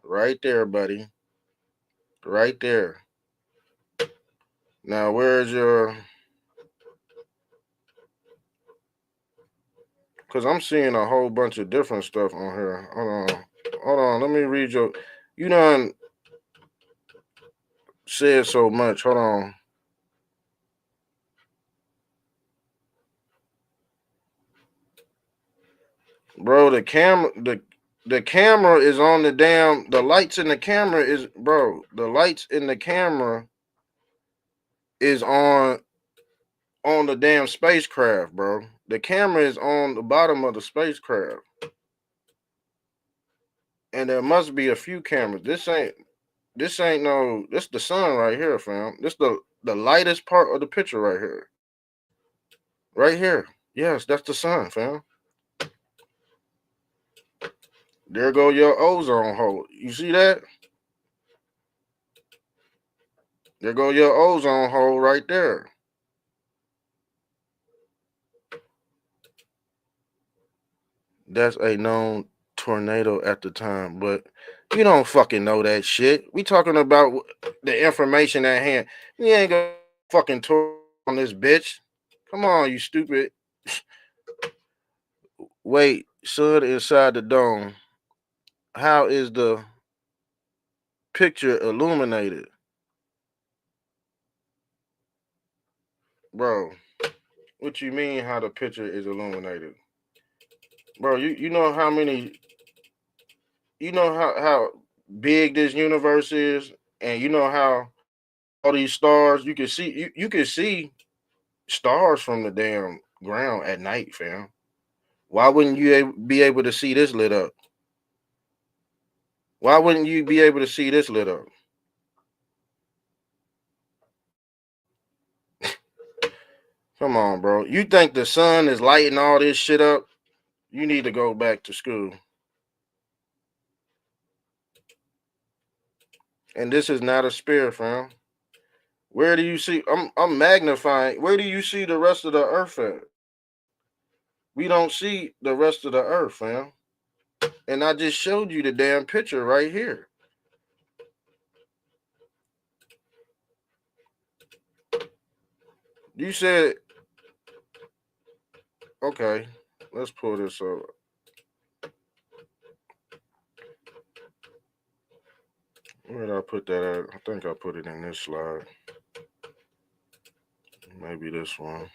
Right there, buddy. Right there. Now where's your, because I'm seeing a whole bunch of different stuff on here. Hold on. Hold on. Let me read your. You done said so much. Hold on. Bro, the camera is on the damn, the lights in the camera is, bro, the lights in the camera is on the damn spacecraft, bro. The camera is on the bottom of the spacecraft. And there must be a few cameras. This ain't no, this the sun right here, fam. This the lightest part of the picture right here. Right here. Yes, that's the sun, fam. There go your ozone hole. You see that? There go your ozone hole right there. That's a known tornado at the time, but you don't fucking know that shit. We talking about the information at hand. You ain't gonna fucking tornado on this bitch. Come on, you stupid. Wait, sun inside the dome. How is the picture illuminated? Bro, what you mean how the picture is illuminated? Bro, you know how many, you know how big this universe is, and you know how all these stars, you can see stars from the damn ground at night, fam. Why wouldn't you be able to see this lit up? Why wouldn't you be able to see this lit up? Come on, bro. You think the sun is lighting all this shit up? You need to go back to school. And this is not a spear, fam. Where do you see? I'm magnifying. Where do you see the rest of the earth at? We don't see the rest of the earth, fam. And I just showed you the damn picture right here. You said, okay, let's pull this up. Where did I put that at? I think I put it in this slide. Maybe this one.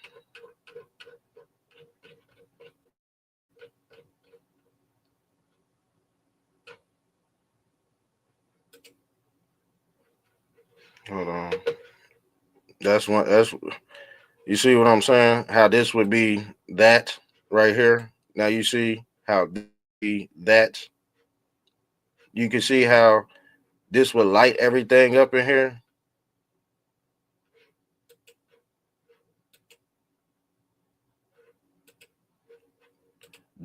Hold on. That's one. That's, you see what I'm saying? How this would be that right here. Now you see how this would be that. You can see how this would light everything up in here.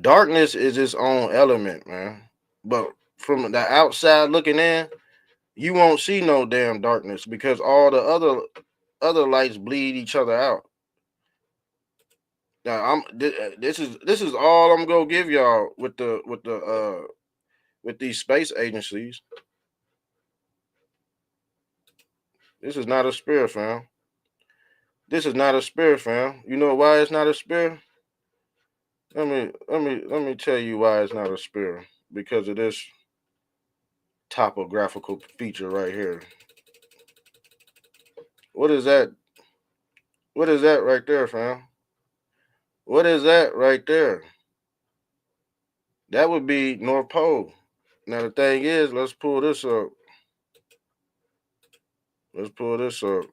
Darkness is its own element, man. But from the outside looking in, you won't see no damn darkness because all the other lights bleed each other out. Now this is all I'm gonna give y'all with these space agencies. This is not a spear, fam. This is not a spear, fam. You know why it's not a spear? Let me tell you why it's not a spear. Because of this topographical feature right here. What is that? What is that right there, fam? What is that right there? That would be North Pole. Now the thing is, let's pull this up. Let's pull this up.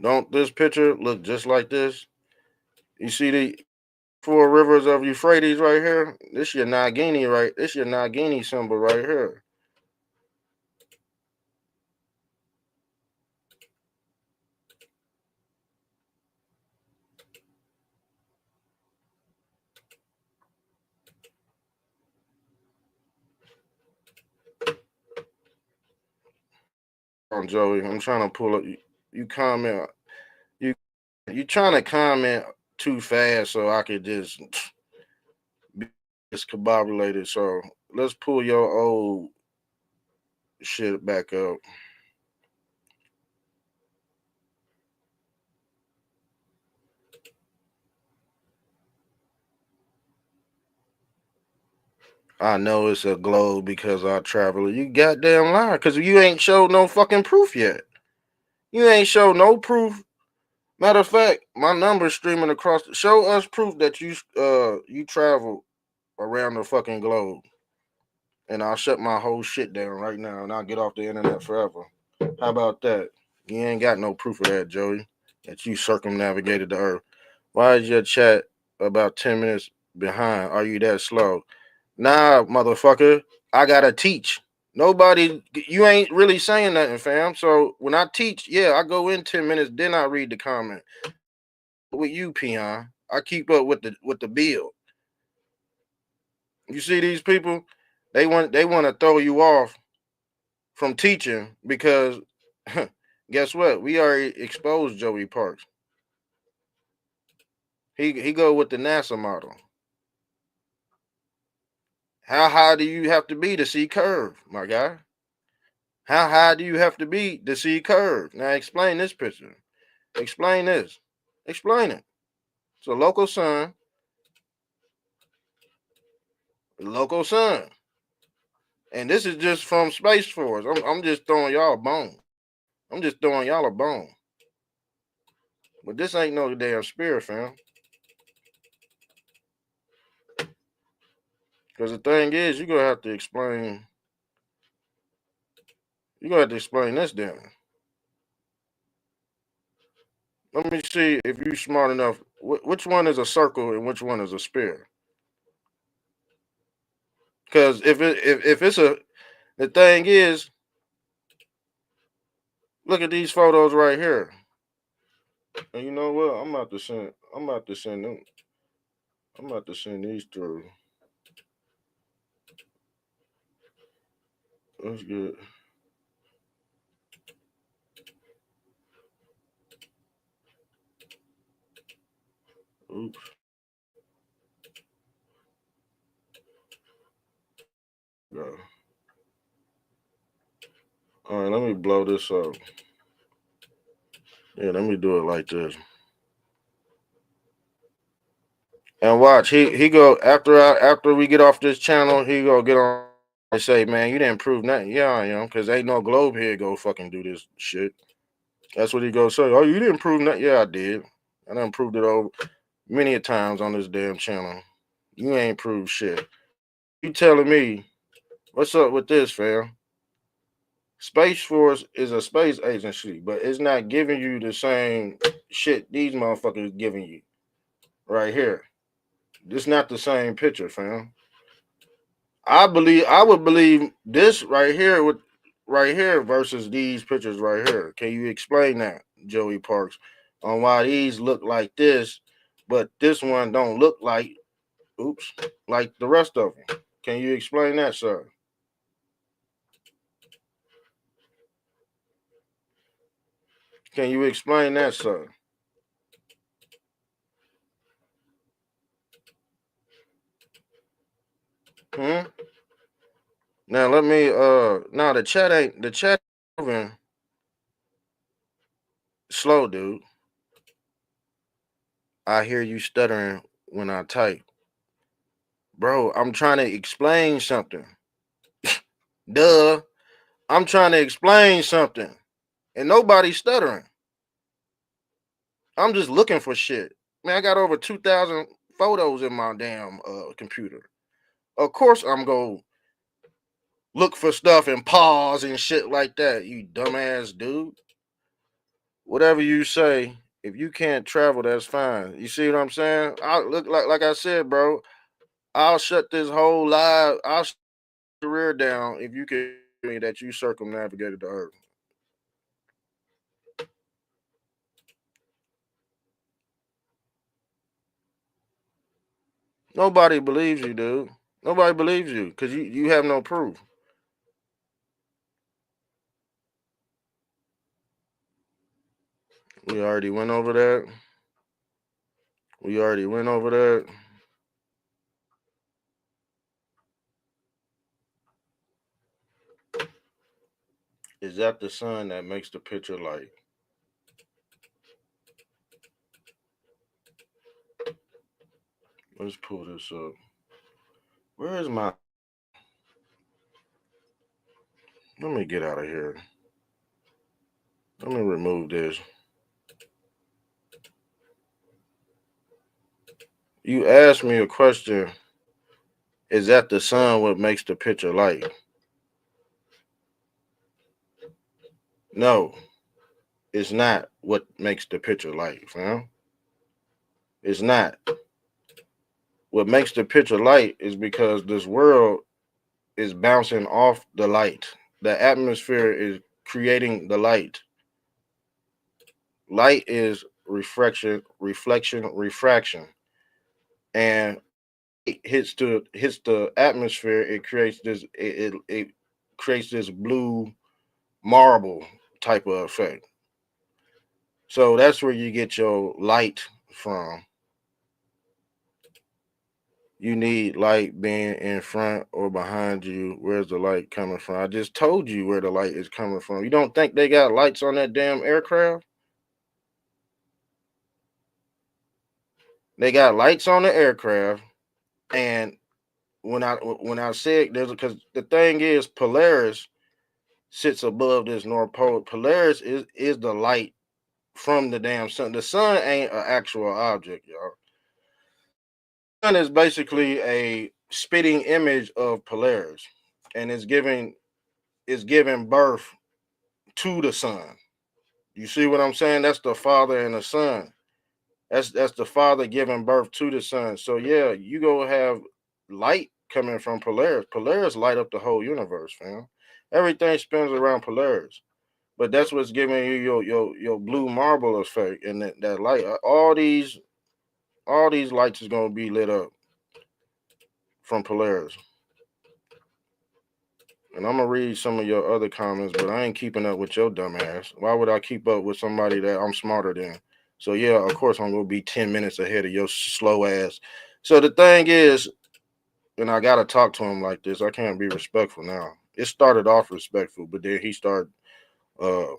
Don't this picture look just like this? You see the four rivers of Euphrates right here? This your Nagini, right? This your Nagini symbol right here. On Joey, I'm trying to pull up. You comment. You you trying to comment too fast so I could just be discombobulated. So let's pull your old shit back up. I know it's a globe because I travel. You goddamn lie, because you ain't showed no fucking proof yet. You ain't showed no proof. Matter of fact, my number's streaming across. Show us proof that you travel around the fucking globe, and I'll shut my whole shit down right now, and I'll get off the internet forever. How about that? You ain't got no proof of that, Joey. That you circumnavigated the earth. Why is your chat about 10 minutes behind? Are you that slow? Nah, motherfucker. I gotta teach. Nobody, you ain't really saying nothing, fam. So when I teach, yeah, I go in 10 minutes, then I read the comment. With you, peon, I keep up with the bill. You see these people, they want to throw you off from teaching because guess what? We already exposed Joey Parks. He go with the NASA model. How high do you have to be to see curve, my guy? How high do you have to be to see curve? Now explain this picture. Explain this. Explain it. So local sun, and this is just from Space Force. I'm just throwing y'all a bone. I'm just throwing y'all a bone. But this ain't no damn spirit, fam. Because the thing is, you're gonna have to explain. You're gonna have to explain this damn. Let me see if you're smart enough. Which one is a circle and which one is a sphere? Because if it's a, the thing is, look at these photos right here. And you know what? I'm about to send. I'm about to send them. I'm about to send these through. That's good. Oops. Go. All right, let me blow this up. Yeah, let me do it like this. And watch, he go after we get off this channel, he go get on and say, man, you didn't prove nothing. Yeah, I am, because ain't no globe here go fucking do this shit. That's what he go say. Oh, you didn't prove nothing. Yeah, I did. I done proved it over many a times on this damn channel. You ain't proved shit. You telling me what's up with this, fam? Space Force is a space agency, but it's not giving you the same shit these motherfuckers giving you right here. This not the same picture, fam. I would believe this right here versus these pictures right here. Can you explain that, Joey Parks, on why these look like this, but this one don't look like like the rest of them? Can you explain that, sir? Can you explain that, sir? Hmm? Now let me now the chat ain't moving slow, dude. I hear you stuttering when I type. Bro, I'm trying to explain something. Duh. I'm trying to explain something, and nobody's stuttering. I'm just looking for shit. Man, I got over 2,000 photos in my damn computer. Of course, I'm gonna look for stuff and pause and shit like that. You dumbass dude. Whatever you say, if you can't travel, that's fine. You see what I'm saying? I look like I said, bro. I'll shut this whole live. I'll shut your career down if you can tell me that you circumnavigated the earth. Nobody believes you, dude. Nobody believes you because you have no proof. We already went over that. We already went over that. Is that the sun that makes the picture light? Let's pull this up. Where is my? Let me get out of here. Let me remove this. You asked me a question. Is that the sun what makes the picture light? No, it's not what makes the picture light, fam. It's not. What makes the picture light is because this world is bouncing off the light. The atmosphere is creating the light. Light is refraction, and it hits the atmosphere. It creates it creates this blue marble type of effect. So that's where you get your light from. You need light being in front or behind you. Where's the light coming from? I just told you where the light is coming from. You don't think they got lights on that damn aircraft? They got lights on the aircraft, and when I said there's because the thing is Polaris sits above this North Pole. Polaris is the light from the damn sun. The sun ain't an actual object, y'all. The sun is basically a spitting image of Polaris, and it's giving birth to the sun. You see what I'm saying? That's the father and the son. That's the father giving birth to the son. So yeah, you go have light coming from Polaris. Polaris light up the whole universe, fam. Everything spins around Polaris. But that's what's giving you your blue marble effect and that light. All these lights is gonna be lit up from Polaris. And I'm gonna read some of your other comments, but I ain't keeping up with your dumb ass. Why would I keep up with somebody that I'm smarter than? So yeah, of course I'm gonna be 10 minutes ahead of your slow ass. So the thing is, and I gotta talk to him like this. I can't be respectful now. It started off respectful, but then he started uh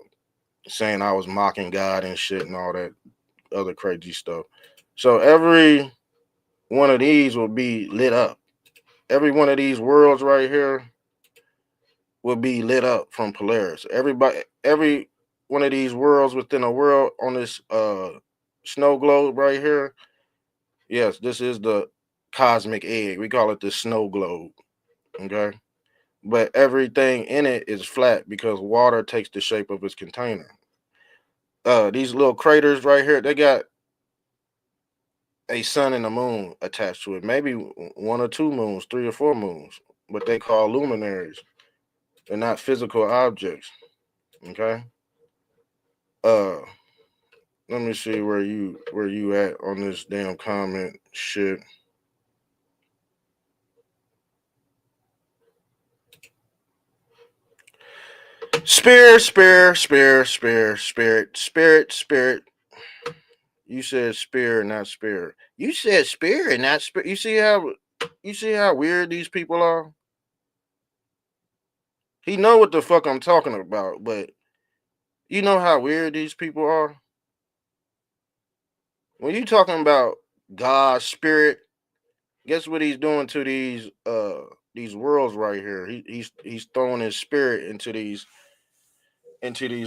saying I was mocking God and shit and all that other crazy stuff. So every one of these will be lit up. Every one of these worlds right here will be lit up from Polaris. Every one of these worlds within a world on this snow globe right here. Yes, this is the cosmic egg. We call it the snow globe. Okay. But everything in it is flat because water takes the shape of its container. These little craters right here, they got a sun and a moon attached to it. Maybe one or two moons, three or four moons, what they call luminaries. They're not physical objects. Okay. Uh, let me see where you at on this damn comment shit. Spirit. You said spirit, not spirit. You said spirit, not spirit. You see how weird these people are? He know what the fuck I'm talking about, but you know how weird these people are? When you talking about God, spirit, guess what he's doing to these these worlds right here. He's throwing his spirit into these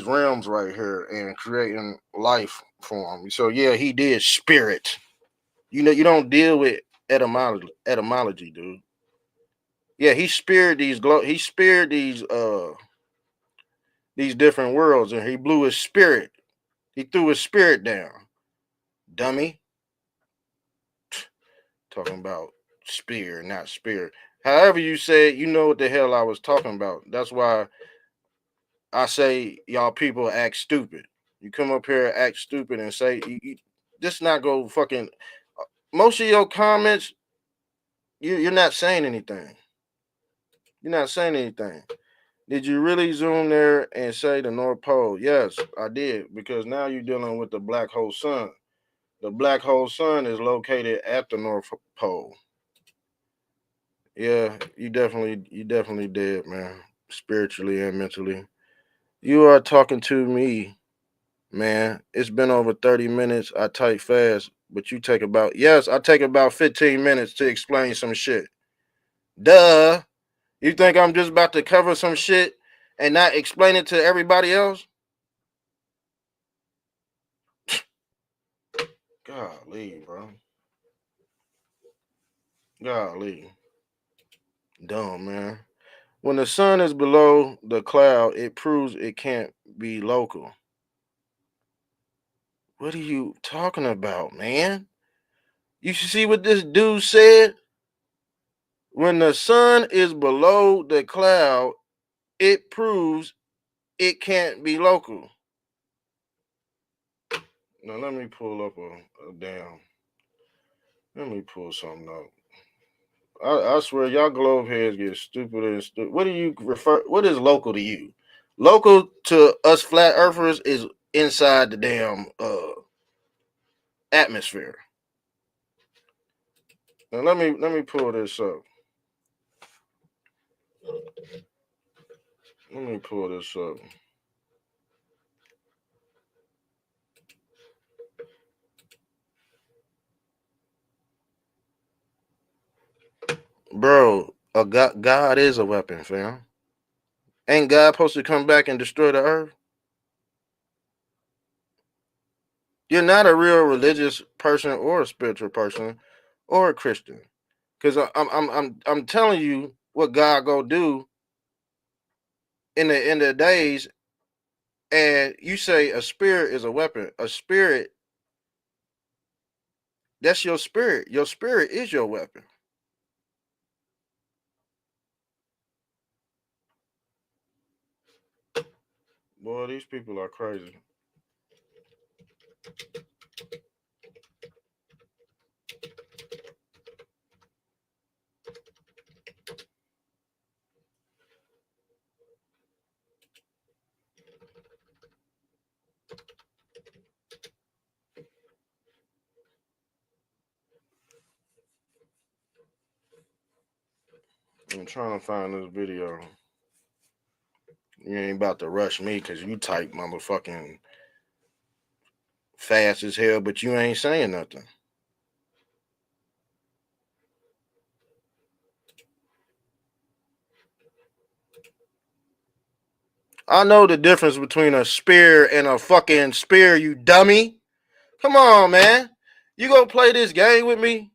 realms right here and creating life for him. So yeah, he did spirit. You know, you don't deal with etymology, dude. Yeah, he spared these different worlds, and he blew his spirit. He threw his spirit down. Dummy. Talking about spear, not spear. However you say it, you know what the hell I was talking about. That's why I say y'all people act stupid. You come up here, act stupid, and say this not go fucking. Most of your comments, you're not saying anything. You're not saying anything. Did you really zoom there and say the North Pole? Yes, I did, because now you're dealing with the black hole sun. The black hole sun is located at the North Pole. Yeah, you definitely did, man. Spiritually and mentally. You are talking to me, man. It's been over 30 minutes. I type fast, but you take about, yes, I take about 15 minutes to explain some shit. Duh. You think I'm just about to cover some shit and not explain it to everybody else? Golly, bro. Golly. Dumb, man. When the sun is below the cloud, it proves it can't be local. What are you talking about, man? You should see what this dude said. When the sun is below the cloud, it proves it can't be local. Now let me pull up a damn. Let me pull something up. I swear y'all globe heads get stupider and stupid. What do you refer? What is local to you? Local to us flat earthers is inside the damn atmosphere. Now let me pull this up. Let me pull this up. Bro, God is a weapon, fam. Ain't God supposed to come back and destroy the earth? You're not a real religious person or a spiritual person or a Christian. Cause I'm telling you what God go do in the days, and you say a spirit is a weapon. A spirit, that's your spirit. Your spirit is your weapon. Boy, these people are crazy. I'm trying to find this video. You ain't about to rush me because you type motherfucking fast as hell, but you ain't saying nothing. I know the difference between a spear and a fucking spear, you dummy. Come on, man. You gonna play this game with me?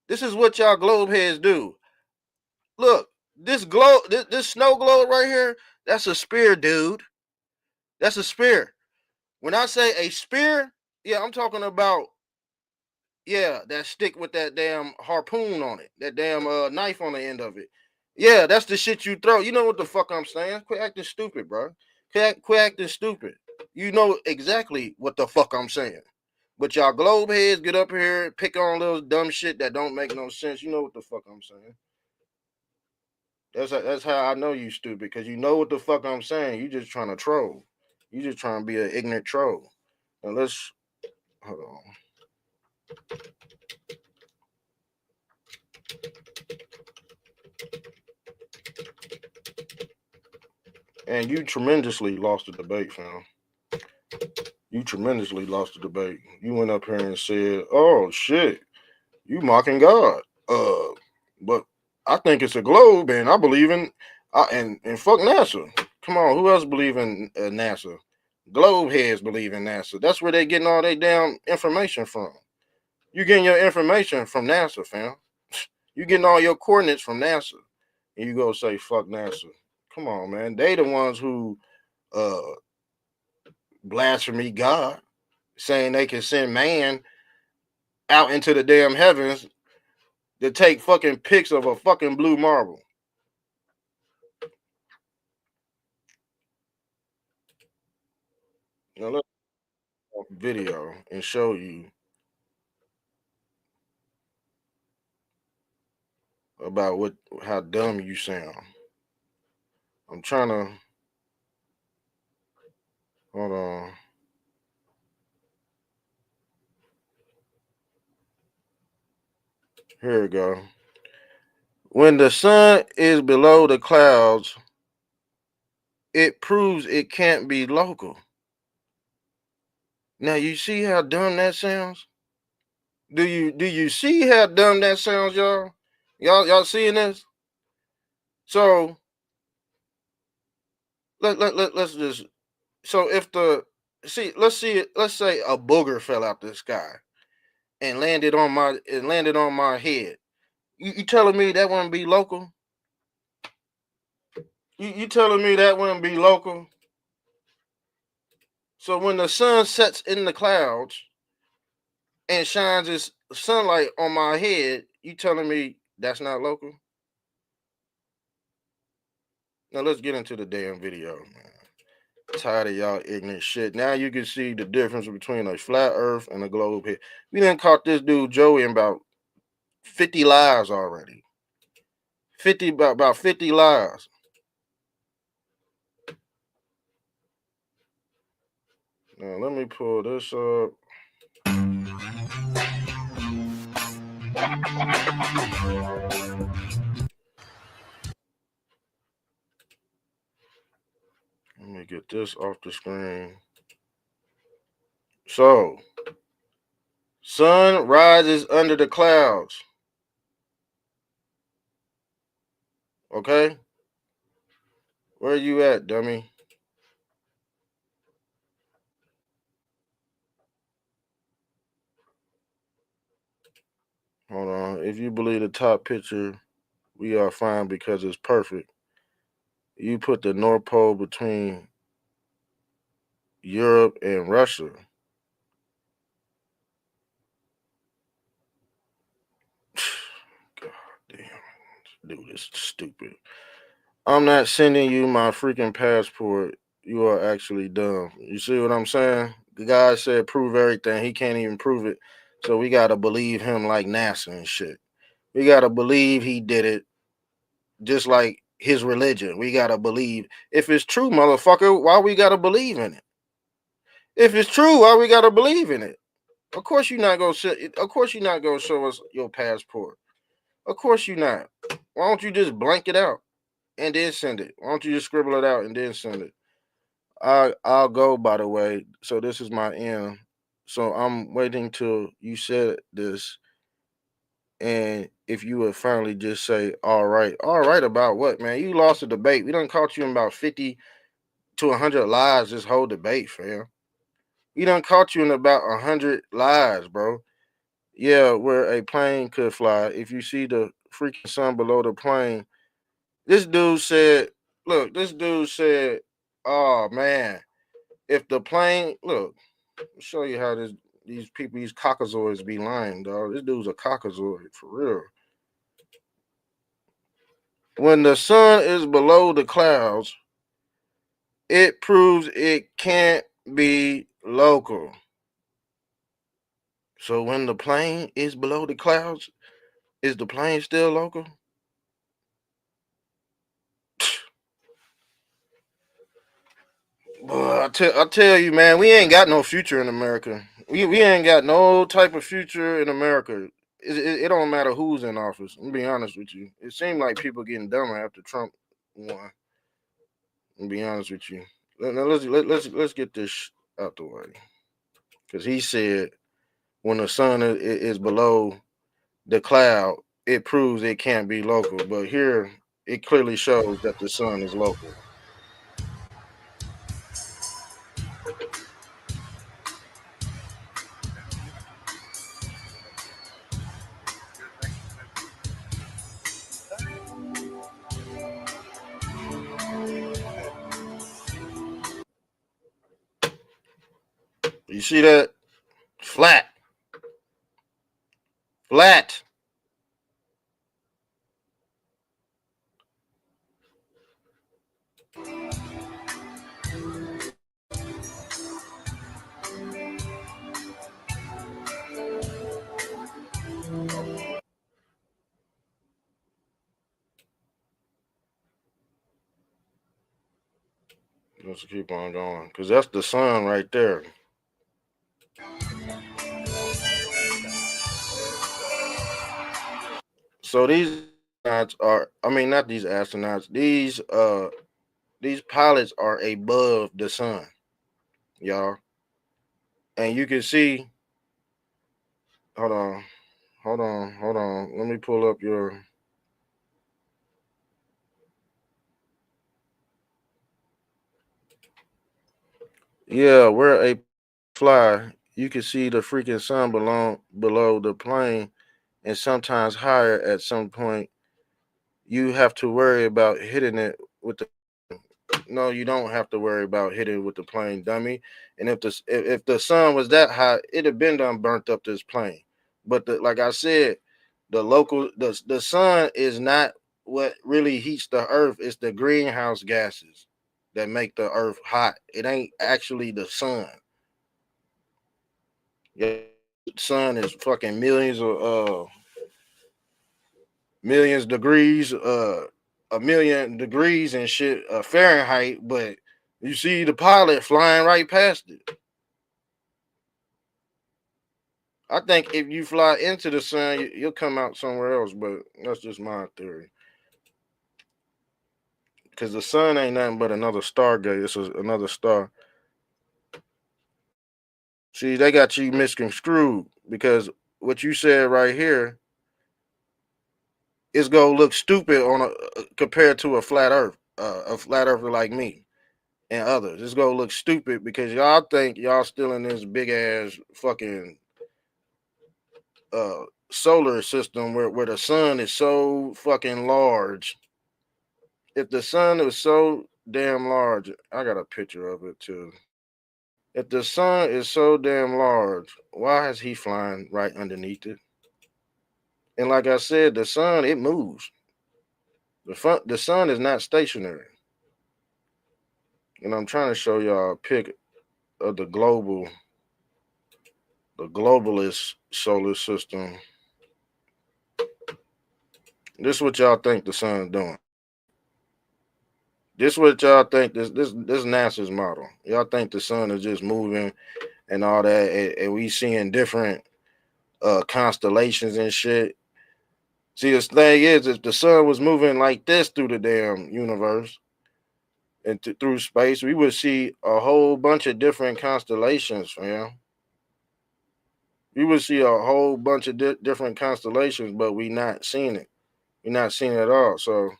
This is what y'all globe heads do. Look, this snow globe right here, that's a spear, dude. That's a spear. When I say a spear, yeah, I'm talking about, yeah, that stick with that damn harpoon on it, that damn knife on the end of it. Yeah, that's the shit you throw. You know what the fuck I'm saying? Quit acting stupid, bro. Quit acting stupid. You know exactly what the fuck I'm saying. But y'all globe heads get up here and pick on little dumb shit that don't make no sense. You know what the fuck I'm saying. That's how I know you stupid, because you know what the fuck I'm saying. You just trying to troll. You just trying to be an ignorant troll. Now let's hold on. And you tremendously lost the debate, fam. You tremendously lost the debate. You went up here and said, "Oh shit, you mocking God." But I think it's a globe, and I believe in and fuck NASA. Come on, who else believe in NASA? Globe heads believe in NASA. That's where they getting all their damn information from. You getting your information from NASA, fam. You getting all your coordinates from NASA, and you go say fuck NASA. Come on, man. They the ones who uh blasphemy God, saying they can send man out into the damn heavens to take fucking pics of a fucking blue marble. Now let's off video and show you about what how dumb you sound. I'm trying to hold on. Here we go. When the sun is below the clouds, it proves it can't be local. Now you see how dumb that sounds? Do you see how dumb that sounds, y'all? Y'all seeing this? So let's just so if the see let's say a booger fell out the sky and landed on my head. You telling me that wouldn't be local? You telling me that wouldn't be local? So when the sun sets in the clouds and shines its sunlight on my head, you telling me that's not local? Now let's get into the damn video, man. Tired of y'all ignorant shit. Now you can see the difference between a flat earth and a globe here. We done caught this dude Joey in about 50 lies already. 50 about 50 lies. Now let me pull this up. Let me get this off the screen. So, sun rises under the clouds. Okay? Where you at, dummy? Hold on. If you believe the top picture, we are fine because it's perfect. You put the North Pole between Europe and Russia. God damn. Dude, this is stupid. I'm not sending you my freaking passport. You are actually dumb. You see what I'm saying? The guy said prove everything. He can't even prove it. So we gotta believe him like NASA and shit. We gotta believe he did it, just like his religion. We gotta believe. If it's true, motherfucker, why we gotta believe in it? If it's true, why we gotta believe in it? Of course you're not gonna of course you're not gonna show us your passport. Of course you're not. Why don't you just blank it out and then send it? Why don't you just scribble it out and then send it? I'll go, by the way. So this is my end. So I'm waiting till you said this, and if you would finally just say, all right about what, man? You lost the debate. We done caught you in about 50 to 100 lies this whole debate, fam. We done caught you in about 100 lies, bro. Yeah, where a plane could fly. If you see the freaking sun below the plane, this dude said, look, this dude said, oh man, if the plane, look, I'll show you how these people, these cockazoids be lying, dog. This dude's a cockazoid for real. When the sun is below the clouds, it proves it can't be local. So when the plane is below the clouds, is the plane still local? Boy, I tell you, man, we ain't got no future in America. We ain't got no type of future in America. It don't matter who's in office. I'm be honest with you. It seemed like people getting dumber after Trump won. I'm be honest with you. Now let's get this out the way, because he said when the sun is below the cloud, it proves it can't be local. But here it clearly shows that the sun is local. You see that? Flat. Flat. Let's keep on going. Because that's the sun right there. So these astronauts are, I mean, not these astronauts, these pilots are above the sun, y'all. And you can see, hold on, hold on. Let me pull up your, yeah, where a fly, you can see the freaking sun below the plane and sometimes higher at some point. You have to worry about hitting it with the, no, you don't have to worry about hitting it with the plane, dummy. And if the sun was that high, it'd have been done burnt up this plane. But like I said, the sun is not what really heats the earth. It's the greenhouse gases that make the earth hot. It ain't actually the sun. Yeah, the sun is fucking millions degrees, a million degrees and shit, Fahrenheit, but you see the pilot flying right past it. I think if you fly into the sun, you'll come out somewhere else, but that's just my theory. Because the sun ain't nothing but another stargate. It's another star. See, they got you misconstrued because what you said right here is gonna look stupid on compared to a flat earther like me and others. It's gonna look stupid because y'all think y'all still in this big ass fucking uh solar system where the sun is so fucking large. If the sun is so damn large, I got a picture of it too. If the sun is so damn large, why is he flying right underneath it? And like I said, the sun it moves. The sun is not stationary. And I'm trying to show y'all a pic of the globalist solar system. This is what y'all think the sun is doing. This is what y'all think this NASA's model. Y'all think the sun is just moving and all that, and we seeing different constellations and shit. See, the thing is, if the sun was moving like this through the damn universe and through space, we would see a whole bunch of different constellations, fam. We would see a whole bunch of different constellations, but we not seeing it. We're not seeing it at all. So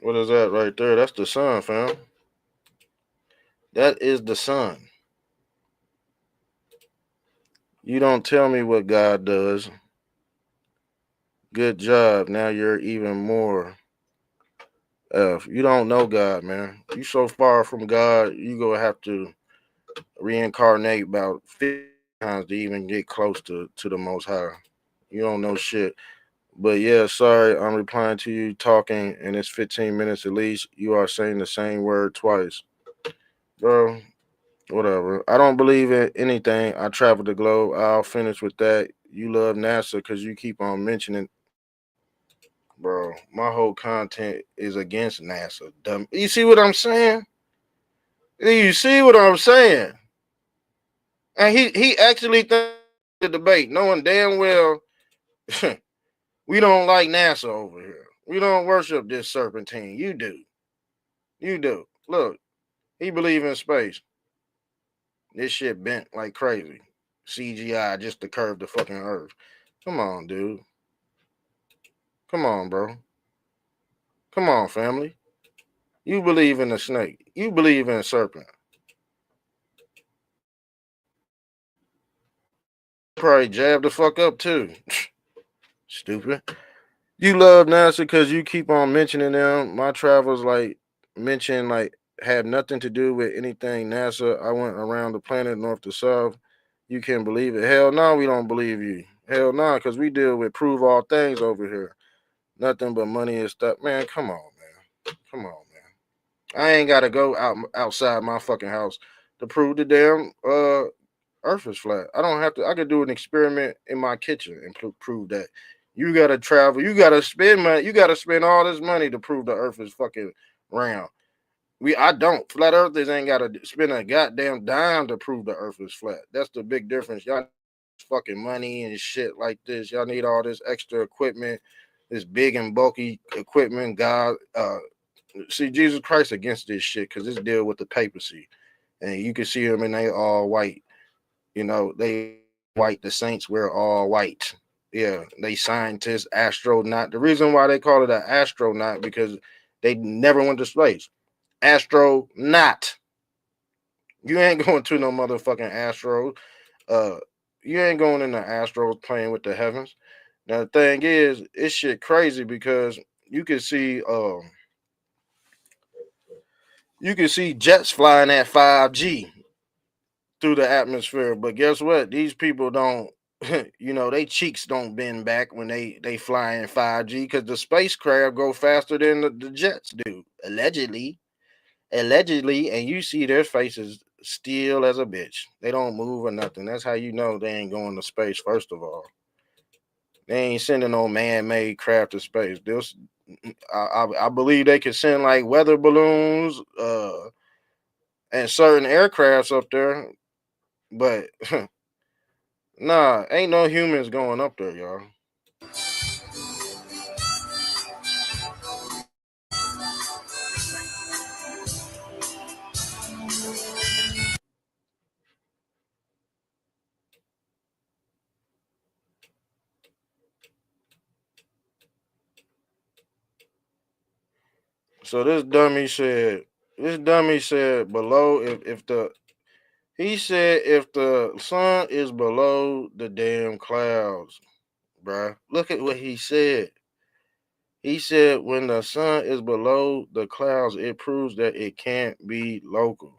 what is that right there? That's the sun, fam. That is the sun. You don't tell me what God does. Good job. Now you're even more. You don't know God, man. You so far from God, you gonna have to reincarnate about 50 times to even get close to the Most High. You don't know shit. But yeah, sorry, I'm replying to you talking, and it's 15 minutes at least. You are saying the same word twice, bro. Whatever. I don't believe in anything. I travel the globe. I'll finish with that. You love NASA because you keep on mentioning, bro. My whole content is against NASA. Dumb. You see what I'm saying? You see what I'm saying? And he actually the debate, knowing damn well We don't like NASA over here. We don't worship this serpentine. You do. You do. Look, he believe in space. This shit bent like crazy. CGI just to curve the fucking earth. Come on, dude. Come on, bro. Come on, family. You believe in a snake. You believe in a serpent. Probably jab the fuck up too. Stupid. You love NASA because you keep on mentioning them. My travels mention had nothing to do with anything NASA. I went around the planet north to south. You can't believe it. Hell no, we don't believe you. Hell no, because we deal with prove all things over here. Nothing but money and stuff. Man, come on, man. Come on, man. I ain't gotta go outside my fucking house to prove the damn Earth is flat. I don't have to. I could do an experiment in my kitchen and prove that. You gotta travel. You gotta spend money. You gotta spend all this money to prove the Earth is fucking round. I don't. Flat earthers ain't gotta spend a goddamn dime to prove the Earth is flat. That's the big difference. Y'all fucking money and shit like this. Y'all need all this extra equipment, this big and bulky equipment. God, see Jesus Christ against this shit because this deal with the papacy, and you can see them and they all white. You know, they white, the saints wear all white. Yeah, they scientists, astronaut. The reason why they call it an astronaut because they never went to space. Astronaut. You ain't going to no motherfucking astro. Uh, you ain't going in the astros playing with the heavens. Now the thing is, it's shit crazy because you can see jets flying at 5G through the atmosphere. But guess what? These people don't, they cheeks don't bend back when they fly in 5G because the spacecraft go faster than the jets do, allegedly. Allegedly, and you see their faces still as a bitch. They don't move or nothing. That's how you know they ain't going to space, first of all. They ain't sending no man-made craft to space. I believe they could send like weather balloons, and certain aircrafts up there, but nah, ain't no humans going up there, y'all. So this dummy said below if the he said if the sun is below the damn clouds, bruh. Look at what he said. He said when the sun is below the clouds, it proves that it can't be local.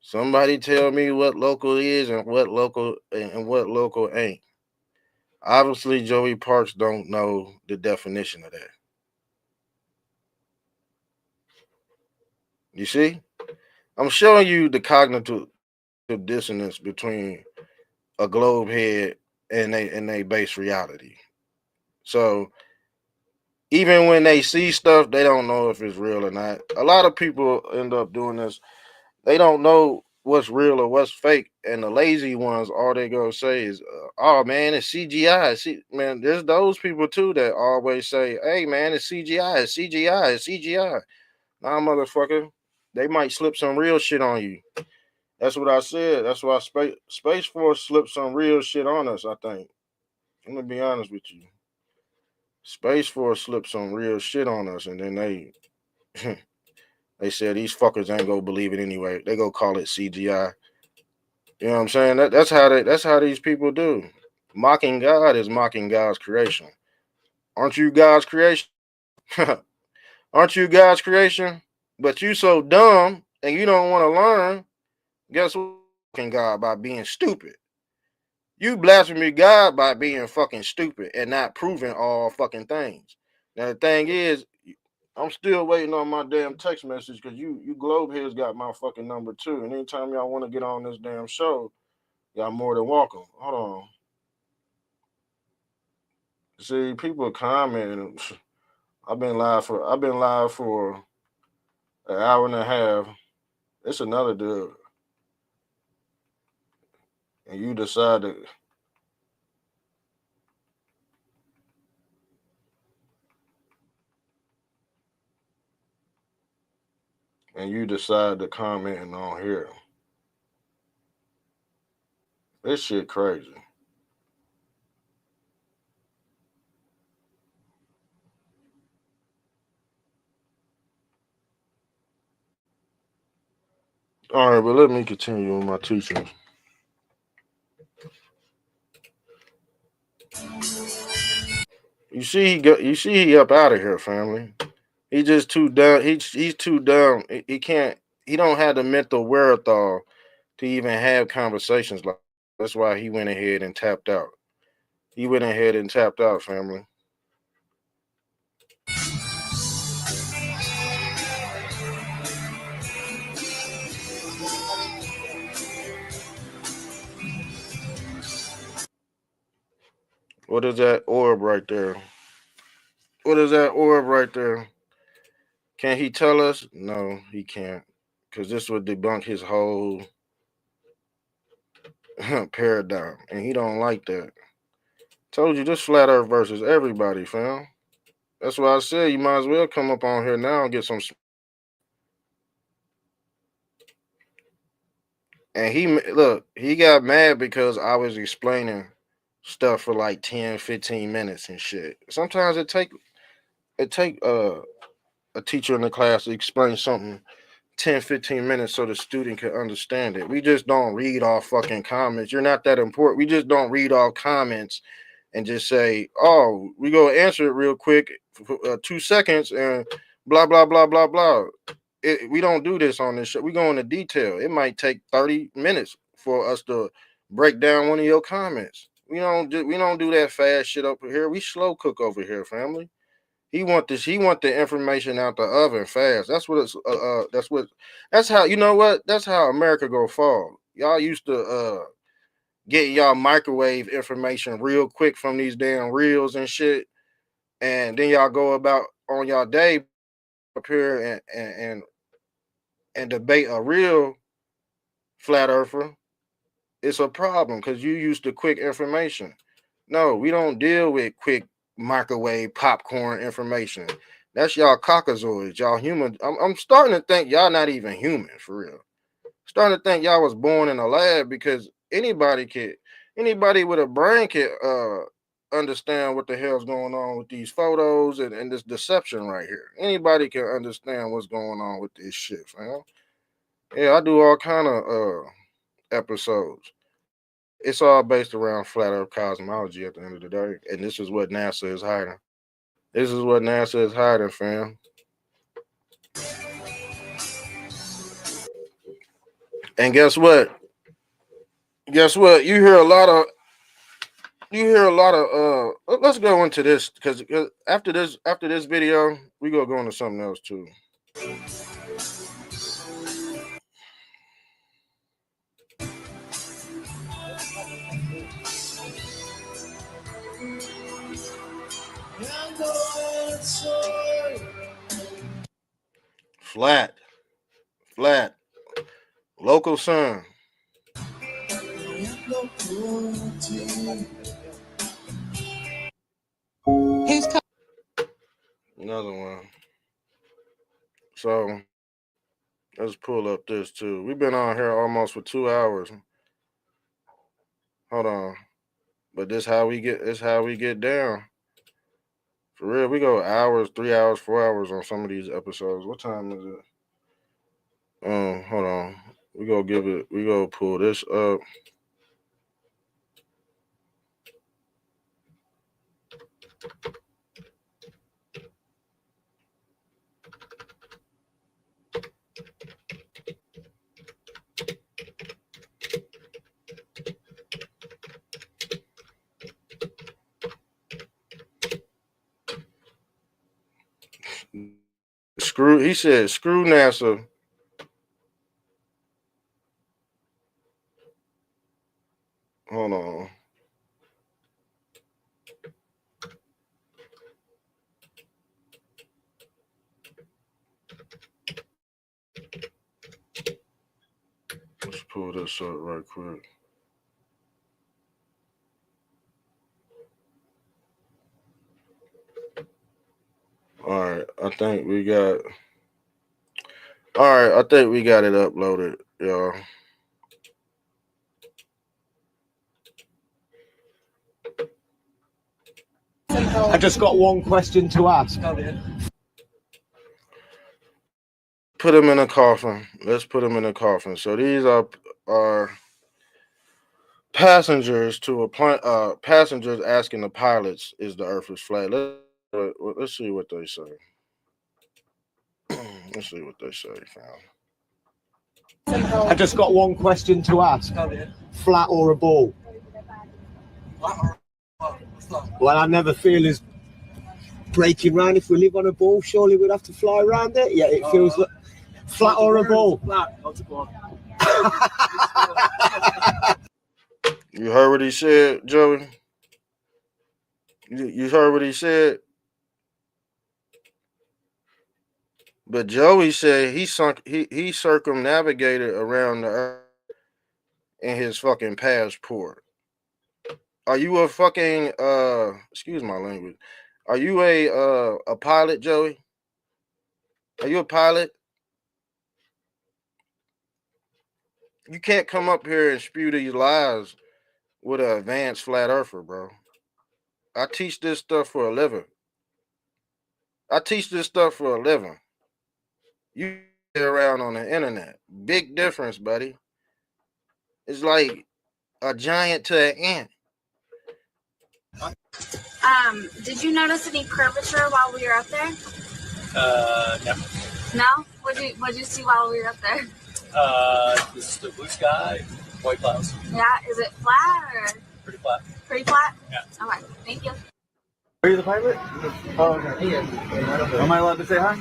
Somebody tell me what local is and what local ain't. Obviously, Joey Parks don't know the definition of that. You see, I'm showing you the cognitive dissonance between a globe head and they base reality. So even when they see stuff, they don't know if it's real or not. A lot of people end up doing this. They don't know what's real or what's fake, and the lazy ones, all they gonna say is, "Oh man, it's CGI." See, man, there's those people too that always say, "Hey man, it's CGI, it's CGI, it's CGI." Nah, motherfucker, they might slip some real shit on you. That's what I said. That's why Space Force slipped some real shit on us. I think. I'm gonna be honest with you. Space Force slipped some real shit on us, and then they they said these fuckers ain't gonna believe it anyway. They go call it CGI. You know what I'm saying? That's how these people do. Mocking God is mocking God's creation. Aren't you God's creation? Aren't you God's creation? But you so dumb and you don't want to learn. Guess what? Mocking God by being stupid. You blaspheme God by being fucking stupid and not proving all fucking things. Now the thing is, I'm still waiting on my damn text message because you globe heads got my fucking number too. And anytime y'all want to get on this damn show, y'all more than welcome. Hold on. See, people commenting. I've been live for an hour and a half. It's another dude, and you decide to and you decide to comment on here. This shit crazy. All right, but let me continue with my teaching. You see, You see, he up out of here, family. He just too dumb. He's too dumb. He can't. He don't have the mental wherewithal to even have conversations like. That's why he went ahead and tapped out. He went ahead and tapped out, family. What is that orb right there? What is that orb right there? Can he tell us? No, he can't. Because this would debunk his whole paradigm. And he don't like that. Told you this flat earth versus everybody, fam. That's why I said you might as well come up on here now and get some. And he got mad because I was explaining stuff for like 10, 15 minutes and shit. Sometimes it take a teacher in the class to explain something 10, 15 minutes so the student can understand it. We just don't read all fucking comments. You're not that important. We just don't read all comments and just say, oh, we go answer it real quick for 2 seconds and blah, blah, blah, blah, blah. We don't do this on this show. We go into detail. It might take 30 minutes for us to break down one of your comments. We don't do that fast shit up here. We slow cook over here, family. He want this. He want the information out the oven fast. That's what it's. That's what. That's how. You know what? That's how America go fall. Y'all used to get y'all microwave information real quick from these damn reels and shit, and then y'all go about on y'all day up here and debate a real flat earther. It's a problem because you used to quick information. No, we don't deal with quick microwave popcorn information. That's y'all caucasoids, y'all human. I'm starting to think y'all not even human for real. Starting to think y'all was born in a lab because anybody with a brain can understand what the hell's going on with these photos and this deception right here. Anybody can understand what's going on with this shit, fam. Yeah, I do all kind of episodes. It's all based around flat earth cosmology at the end of the day. And this is what NASA is hiding. This is what NASA is hiding, fam. And guess what? Guess what? Let's go into this because after this video, we gonna go into something else too. Flat, flat, local sun. Another one. So let's pull up this too. We've been on here almost for 2 hours. Hold on. But this how we get down. For real, we go hours, 3 hours, 4 hours on some of these episodes. What time is it? Hold on. We go pull this up. He said, screw NASA. Hold on. Let's pull this up right quick. All right, I think we got. All right, I think we got it uploaded, y'all. I just got one question to ask. Put him in a coffin. Let's put him in a coffin. So these are passengers to a plane. Passengers asking the pilots, "Is the Earth is flat?" Let's see what they say. Let's see what they say, fam. I just got one question to ask. Flat or a ball? Well, I never feel as breaking round. If we live on a ball, surely we'd have to fly around it. Yeah, it feels like flat or a ball. Flat. You heard what he said, Joey? You heard what he said? But Joey said he circumnavigated around the Earth in his fucking passport. Are you a fucking excuse my language? Are you a pilot, Joey? Are you a pilot? You can't come up here and spew these lies with an advanced flat earther, bro. I teach this stuff for a living. I teach this stuff for a living. You around on the internet. Big difference, buddy. It's like a giant to an ant. Did you notice any curvature while we were up there? No. No? What'd you see while we were up there? This is the blue sky, white clouds. Yeah, is it flat or Pretty flat. pretty flat? Yeah. Okay, thank you. Are you the pilot? Oh, okay. Am I allowed to say hi?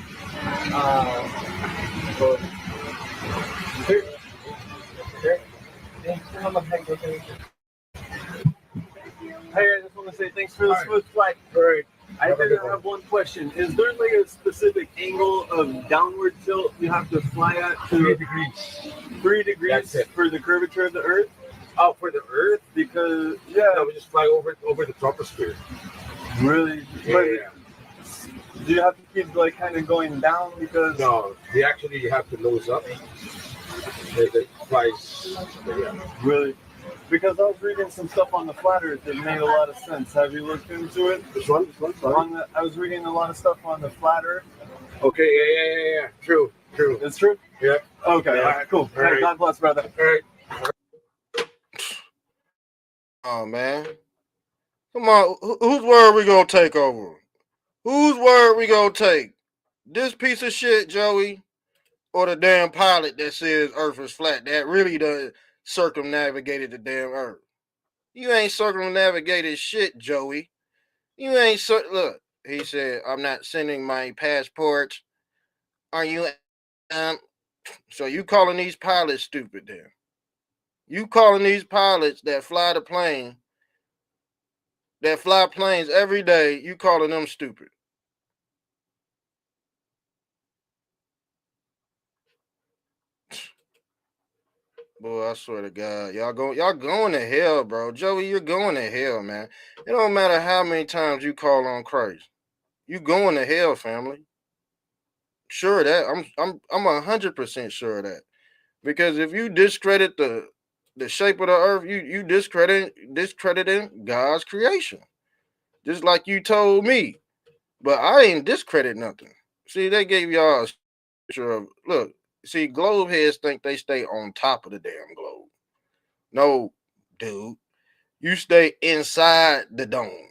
Hey, I just want to say thanks for the smooth flight. All right. I have one question. Is there like a specific angle of downward tilt you have to fly at to 3 degrees. 3 degrees for the curvature of the Earth? Oh, for the Earth? Because we just fly over the troposphere. Really? Yeah. Do you have to keep like kind of going down because? No, they actually have to nose up. They flies. Yeah. Really? Because I was reading some stuff on the flat Earth that made a lot of sense. Have you looked into it? This one? Sorry? I was reading a lot of stuff on the flat Earth. Okay, yeah. True. It's true? Yeah. Okay, Yeah. all right, cool. All right. Hey, God bless, brother. All right. Oh man. Come on, whose word we gonna take over? Whose word we gonna take? This piece of shit, Joey, or the damn pilot that says Earth is flat that really does circumnavigated the damn Earth? You ain't circumnavigated shit, Joey. You ain't look. He said, "I'm not sending my passport." Are you? So you calling these pilots stupid? Then you calling these pilots that fly the plane, that fly planes every day? You calling them stupid? Boy, I swear to God, y'all going to hell, bro. Joey, you're going to hell, man. It don't matter how many times you call on Christ. You going to hell, family. Sure of that. I'm 100% sure of that. Because if you discredit the shape of the earth, you discrediting God's creation. Just like you told me. But I ain't discredit nothing. See, they gave y'all a picture of look. See, globe heads think they stay on top of the damn globe. No, dude. You stay inside the dome.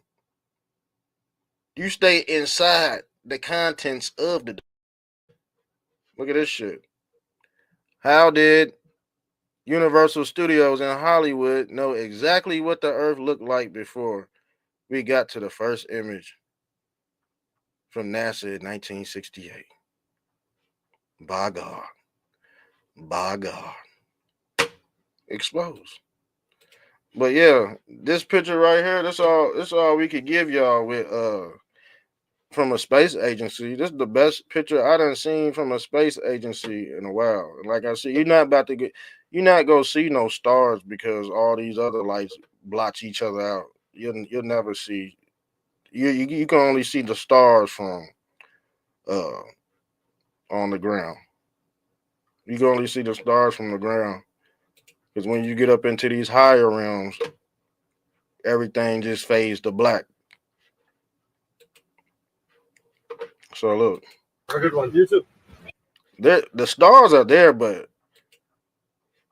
You stay inside the contents of the dome. Look at this shit. How did Universal Studios in Hollywood know exactly what the Earth looked like before we got to the first image from NASA in 1968? By God. By God. Exposed. But yeah, this picture right here, that's all we could give y'all with from a space agency. This is the best picture I done seen from a space agency in a while. And like I said, you're not gonna see no stars because all these other lights blotch each other out. You'll never see. You can only see the stars from on the ground. You can only see the stars from the ground. Because when you get up into these higher realms, everything just fades to black. So look, A good one. You too. the stars are there, but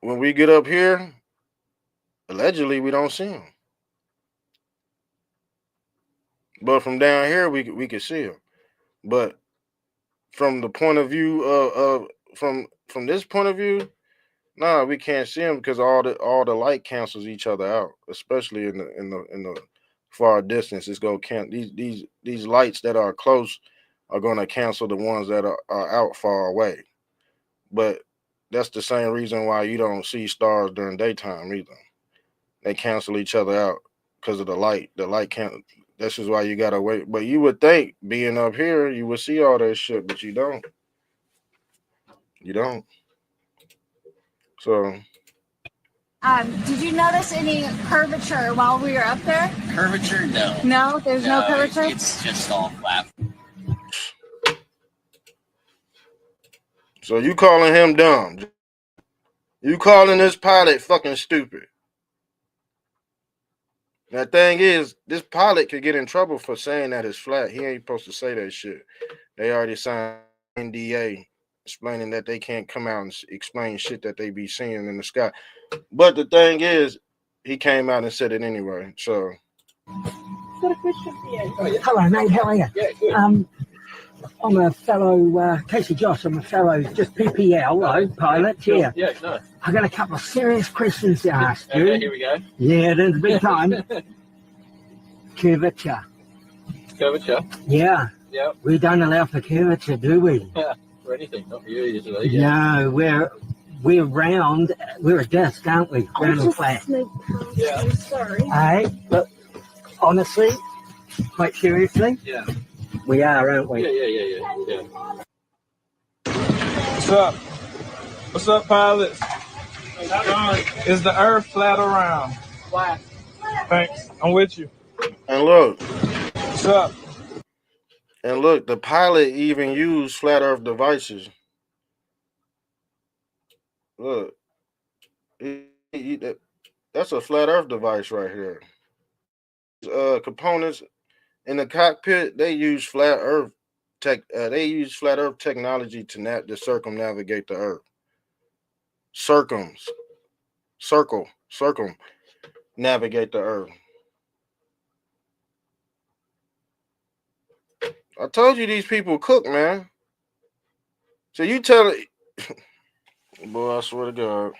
when we get up here, allegedly we don't see them. But from down here, we can see them. But from the point of view from this point of view, nah, we can't see them because all the light cancels each other out, especially in the far distance. It's gonna can these lights that are close are gonna cancel the ones that are out far away. But that's the same reason why you don't see stars during daytime either. They cancel each other out because of the light. The light can't. This is why you gotta wait. But you would think being up here, you would see all that shit, but you don't. You don't. So Did you notice any curvature while we were up there? Curvature? No. No, there's no curvature. It's just all flat. so you calling him dumb? You calling this pilot fucking stupid? That thing is, this pilot could get in trouble for saying that it's flat. He ain't supposed to say that shit. They already signed NDA explaining that they can't come out and explain shit that they be seeing in the sky. But the thing is, he came out and said it anyway. So Hello, mate. How are you? Yeah, good. I'm a fellow, Casey Josh. I'm a fellow, just PPL pilot here. Yeah, no. I got a couple of serious questions to ask you. Okay, here we go. Yeah, there's a big time. Curvature. Curvature. Yeah, Yeah. we don't allow for curvature, do we? Or anything. Not for you usually. No, we're round. We're a disc, aren't we? Round and flat. Yeah. I'm sorry. Hey, look, honestly, quite seriously, Yeah. we are, aren't we? Yeah. What's up? What's up, pilots? Is the Earth flat or round? Flat. Thanks. I'm with you. and look, What's up? the pilot even used flat Earth devices. Look, that's a flat Earth device right here. Components in the cockpit, they use flat Earth technology to circumnavigate the Earth. Circum navigate the Earth. I told you these people cook, man. So you tell it, boy. I swear to God.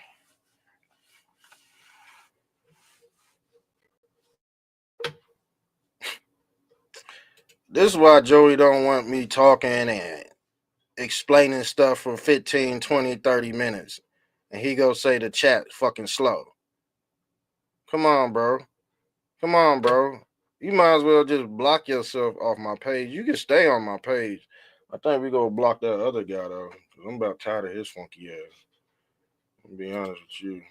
This is why Joey don't want me talking and explaining stuff for 15, 20, 30 minutes. And he go say the chat fucking slow. Come on, bro. You might as well just block yourself off my page. You can stay on my page. I think we gonna block that other guy though. Cause I'm about tired of his funky ass. I'll be honest with you.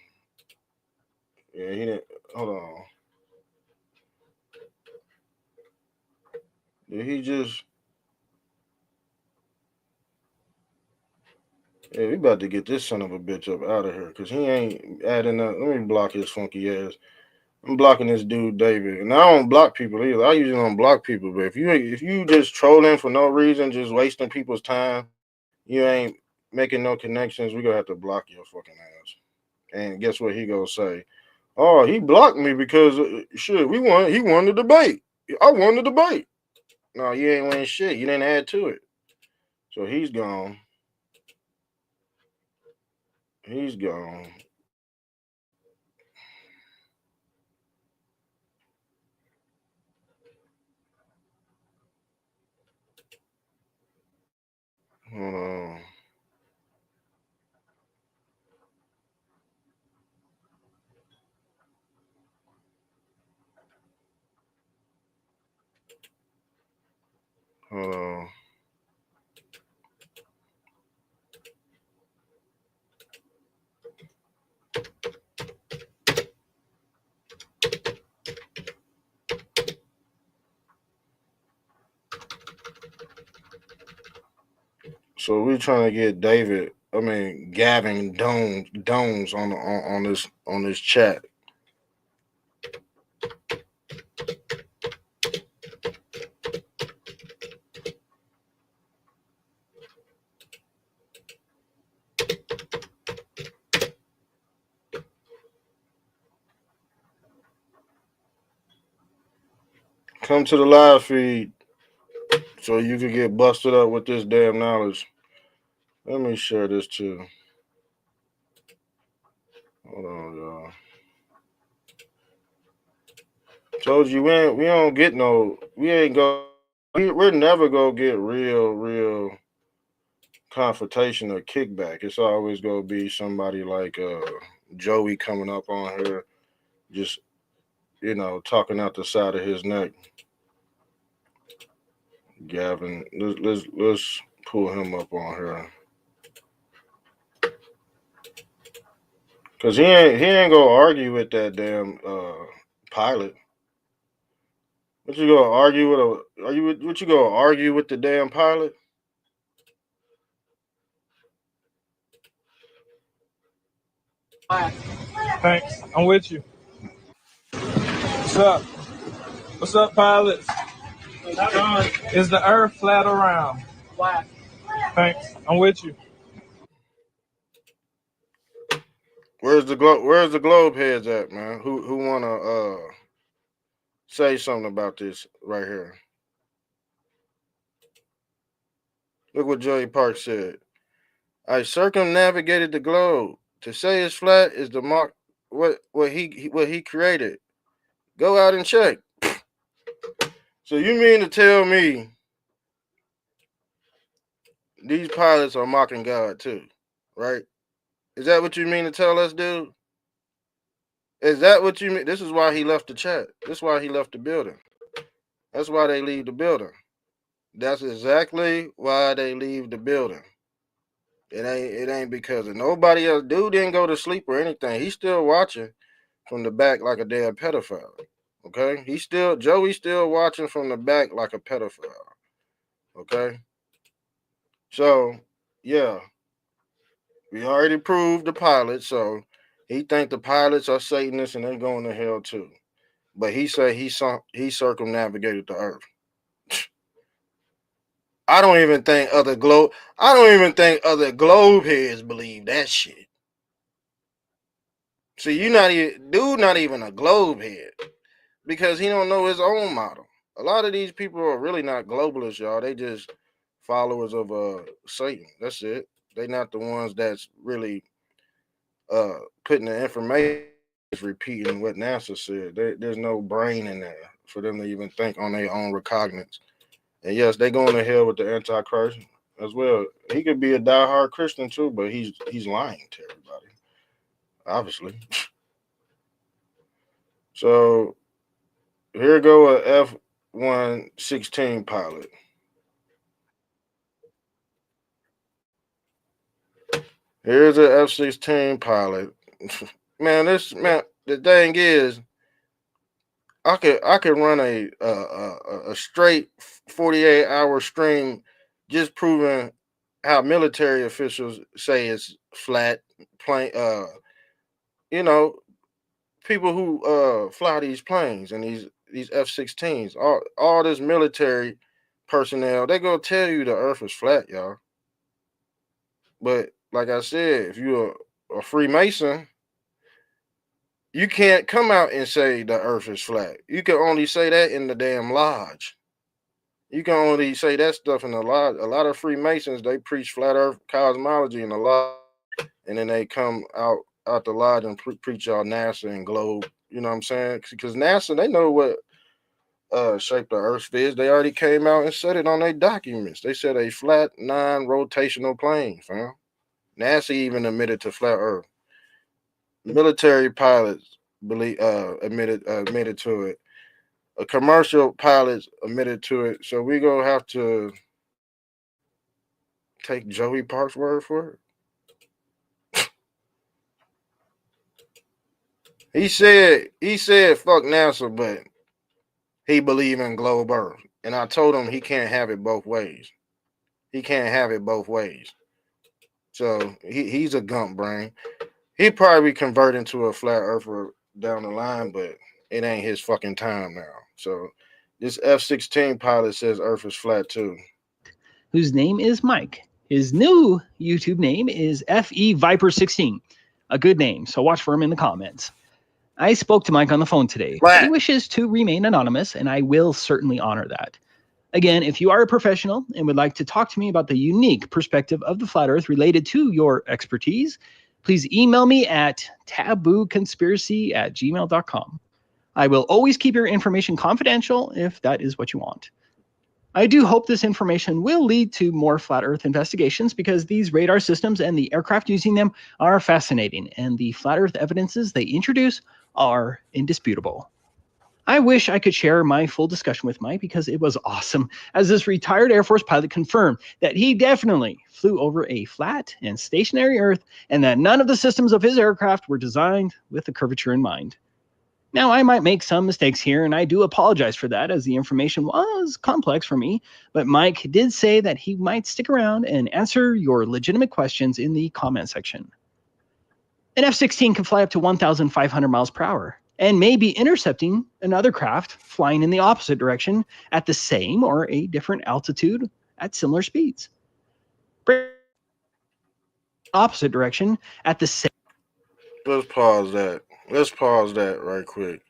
Yeah, he didn't hold on. Did he just Yeah, we about to get this son of a bitch up out of here because he ain't adding up. Let me block his funky ass. I'm blocking this dude David, and I don't block people either. I usually don't block people, but if you just trolling for no reason, just wasting people's time, you ain't making no connections. We gonna have to block your fucking ass. And guess what he gonna say? Oh, he blocked me because shit. He won the debate. I won the debate. No, you ain't winning shit. You didn't add to it. So he's gone. He's gone. Hold on. Hold on. So we're trying to get David Gavin Dones on this chat. Come to the live feed so you can get busted up with this damn knowledge. Let me share this too. Hold on, y'all. Told you we don't get no. We ain't go. We're never gonna get real confrontation or kickback. It's always gonna be somebody like Joey coming up on here, just talking out the side of his neck. Gavin, let's pull him up on here. Cause he ain't gonna argue with that damn pilot. What you gonna argue with what you gonna argue with the damn pilot? Thanks. I'm with you. What's up? What's up, pilots? Is the earth flat or round? Flat. Thanks. I'm with you. Where's the globe heads at, man? Who wanna say something about this right here? Look what Joey Park said. I circumnavigated the globe. To say it's flat is the mark what he created. Go out and check. So you mean to tell me these pilots are mocking God too, right? Is that what you mean to tell us, dude? Is that what you mean? This is why he left the chat. This is why he left the building. That's why they leave the building. That's exactly why they leave the building. It ain't because of nobody else. Dude didn't go to sleep or anything. He's still watching from the back like a damn pedophile. Okay? Joey's still watching from the back like a pedophile. Okay? So, yeah. We already proved the pilots, so he think the pilots are Satanists and they're going to hell too. But he said he circumnavigated the earth. I don't even think other globe heads believe that shit. See, not even a globe head because he don't know his own model. A lot of these people are really not globalists, y'all. They just followers of Satan. That's it. They not the ones that's really putting the information, repeating what NASA said. There's no brain in there for them to even think on their own recognizance. And yes, they going to hell with the Antichrist as well. He could be a diehard Christian too, but he's lying to everybody, obviously. So here go a F-116 pilot. Here's an F-16 pilot. Man, the thing is, I could run a straight 48-hour stream just proving how military officials say it's flat plane. People who fly these planes and these F-16s, all this military personnel, they gonna tell you the earth is flat, y'all. But like I said, if you're a Freemason, you can't come out and say the earth is flat. You can only say that in the damn lodge. You can only say that stuff in the lodge. A lot of Freemasons, they preach flat earth cosmology in the lodge, and then they come out the lodge and preach y'all NASA and globe. You know what I'm saying? Because NASA, they know what shape the earth is. They already came out and said it on their documents. They said a flat, non-rotational plane, fam. NASA even admitted to flat earth. Military pilots admitted to it. A commercial pilots admitted to it. So we gonna have to take Joey Park's word for it. He said fuck NASA, but he believe in globe earth. And I told him he can't have it both ways. He can't have it both ways. So he's a gump brain. He'd probably convert into a flat earther down the line, but it ain't his fucking time now. So this F-16 pilot says Earth is flat too. Whose name is Mike. His new YouTube name is FE Viper 16. A good name, so watch for him in the comments. I spoke to Mike on the phone today. Flat. He wishes to remain anonymous, and I will certainly honor that. Again, if you are a professional and would like to talk to me about the unique perspective of the flat earth related to your expertise, please email me at tabooconspiracy@gmail.com. I will always keep your information confidential if that is what you want. I do hope this information will lead to more flat earth investigations because these radar systems and the aircraft using them are fascinating, and the flat earth evidences they introduce are indisputable. I wish I could share my full discussion with Mike because it was awesome, as this retired Air Force pilot confirmed that he definitely flew over a flat and stationary Earth and that none of the systems of his aircraft were designed with the curvature in mind. Now, I might make some mistakes here, and I do apologize for that, as the information was complex for me, but Mike did say that he might stick around and answer your legitimate questions in the comment section. An F-16 can fly up to 1,500 miles per hour, and may be intercepting another craft flying in the opposite direction at the same or a different altitude at similar speeds. Opposite direction at the same. Let's pause that. Let's pause that right quick.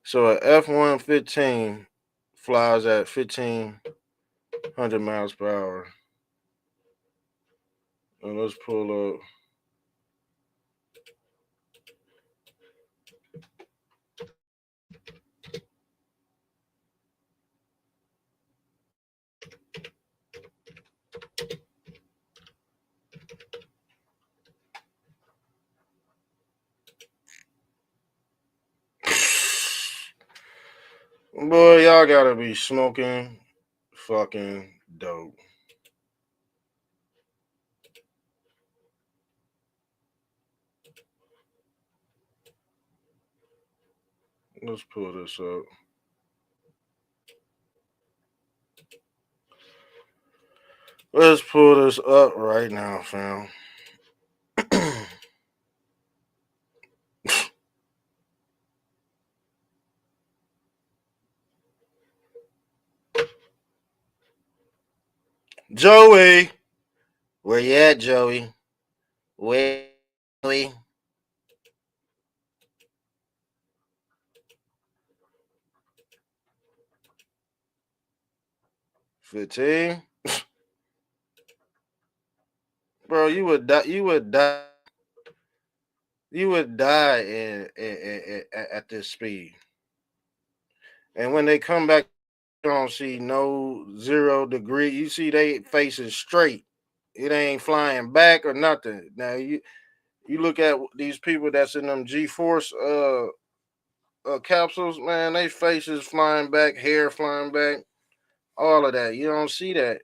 So a F-115 flies at 1,500 miles per hour. And let's pull up. Boy, y'all gotta be smoking fucking dope. Let's pull this up. Let's pull this up right now, fam. Joey, where you at, Joey? Where, Joey? $15, bro. You would die. You would die. You would die at this speed. And when they come back, you don't see no 0 degree. You see they faces straight. It ain't flying back or nothing. Now you look at these people that's in them G-force capsules, man. They faces flying back, hair flying back, all of that. You don't see that.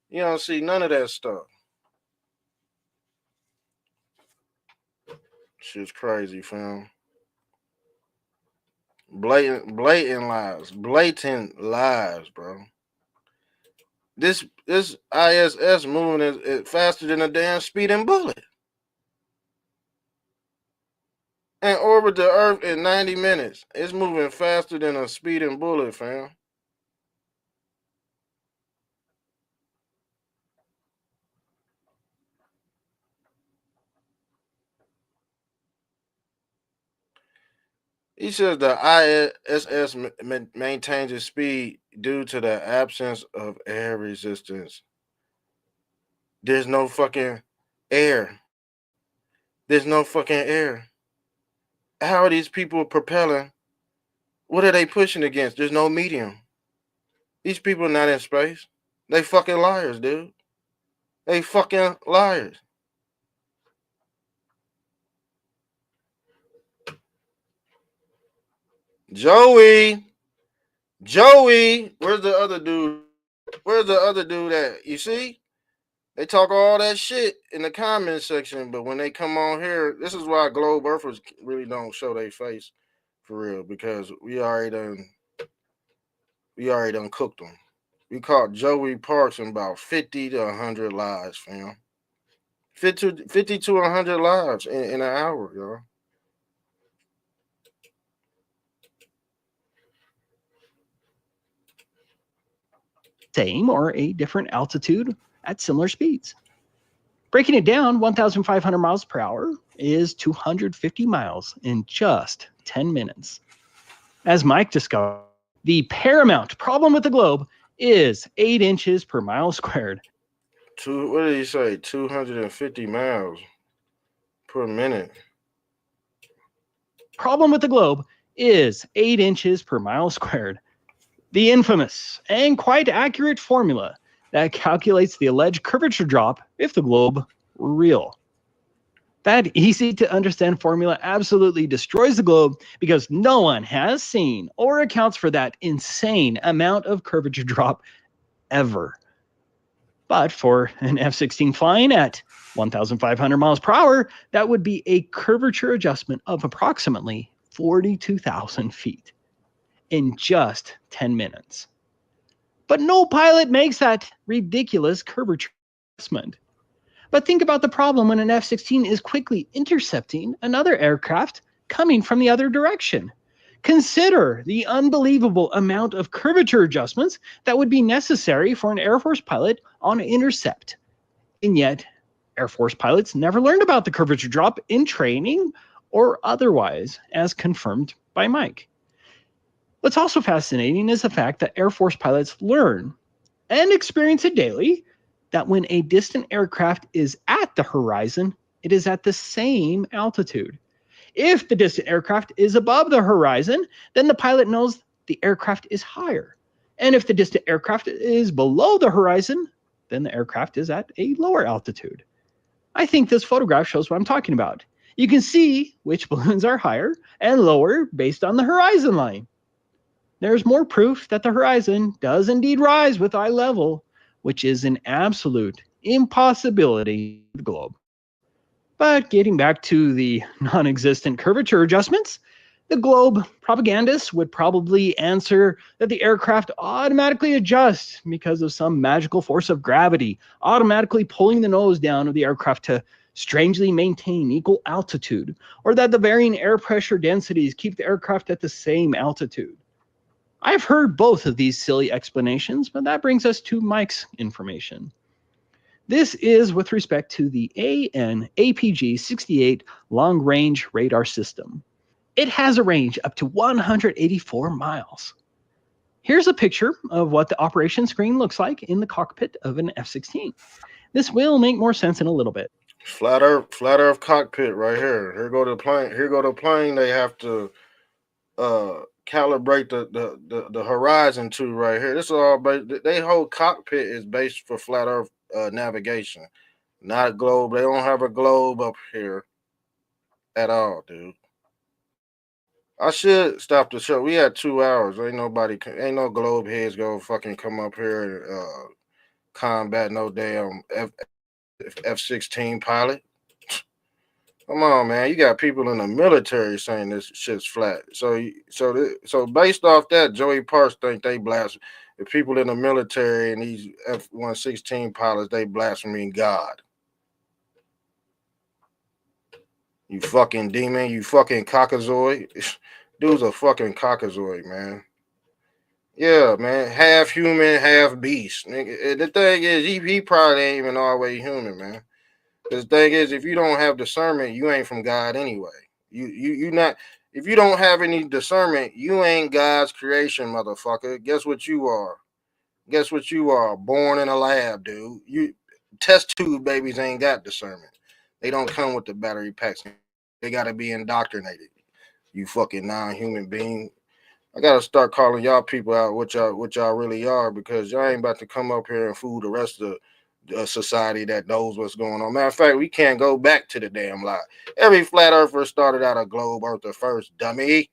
You don't see none of that stuff. Shit's crazy, fam. Blatant lies, bro. This ISS moving is faster than a damn speeding bullet. And orbit the Earth in 90 minutes. It's moving faster than a speeding bullet, fam. He says the ISS maintains its speed due to the absence of air resistance. There's no fucking air. There's no fucking air. How are these people propelling? What are they pushing against? There's no medium. These people are not in space. They fucking liars, dude. They fucking liars. Joey, where's the other dude? Where's the other dude at? You see? They talk all that shit in the comment section, but when they come on here, this is why Globe Earthers really don't show their face for real, because we already done cooked them. We caught Joey Parks in about 50 to 100 lies, fam. 50 to 100 lives in an hour, y'all. Same or a different altitude at similar speeds. Breaking it down, 1,500 miles per hour is 250 miles in just 10 minutes. As Mike discovered, the paramount problem with the globe is 8 inches per mile squared. What did he say? 250 miles per minute. Problem with the globe is 8 inches per mile squared. The infamous and quite accurate formula that calculates the alleged curvature drop if the globe were real. That easy to understand formula absolutely destroys the globe because no one has seen or accounts for that insane amount of curvature drop ever. But for an F-16 flying at 1,500 miles per hour, that would be a curvature adjustment of approximately 42,000 feet in just 10 minutes. But no pilot makes that ridiculous curvature adjustment. But think about the problem when an F-16 is quickly intercepting another aircraft coming from the other direction. Consider the unbelievable amount of curvature adjustments that would be necessary for an Air Force pilot on intercept. And yet, Air Force pilots never learned about the curvature drop in training or otherwise, as confirmed by Mike. What's also fascinating is the fact that Air Force pilots learn and experience it daily that when a distant aircraft is at the horizon, it is at the same altitude. If the distant aircraft is above the horizon, then the pilot knows the aircraft is higher. And if the distant aircraft is below the horizon, then the aircraft is at a lower altitude. I think this photograph shows what I'm talking about. You can see which balloons are higher and lower based on the horizon line. There's more proof that the horizon does indeed rise with eye level, which is an absolute impossibility for the globe. But getting back to the non-existent curvature adjustments, the globe propagandists would probably answer that the aircraft automatically adjusts because of some magical force of gravity, automatically pulling the nose down of the aircraft to strangely maintain equal altitude, or that the varying air pressure densities keep the aircraft at the same altitude. I've heard both of these silly explanations, but that brings us to Mike's information. This is with respect to the AN/APG-68 long-range radar system. It has a range up to 184 miles. Here's a picture of what the operation screen looks like in the cockpit of an F-16. This will make more sense in a little bit. Flat Earth cockpit right here. Here go the plane. Here go the plane. They have to calibrate the horizon to right here. This is all they whole cockpit is based for flat Earth navigation, not globe. They don't have a globe up here at all, dude. I should stop the show. We had 2 hours. Ain't no globe heads go fucking come up here and combat no damn F-16 pilot. Come on, man. You got people in the military saying this shit's flat. So based off that, Joey Parks think they blaspheme. The people in the military and these F-116 pilots, they blaspheming God. You fucking demon. You fucking cockazoid. Dude's a fucking cockazoid, man. Yeah, man. Half human, half beast. The thing is, he probably ain't even all the way human, man. The thing is, if you don't have discernment, you ain't from God anyway. You not. If you don't have any discernment, you ain't God's creation, motherfucker. Guess what you are? Guess what you are? Born in a lab, dude. You test tube babies ain't got discernment. They don't come with the battery packs. They gotta be indoctrinated. You fucking non-human being. I gotta start calling y'all people out what y'all really are, because y'all ain't about to come up here and fool the rest of the society that knows what's going on. Matter of fact, we can't go back to the damn lie. Every flat earther started out a globe earther first, dummy.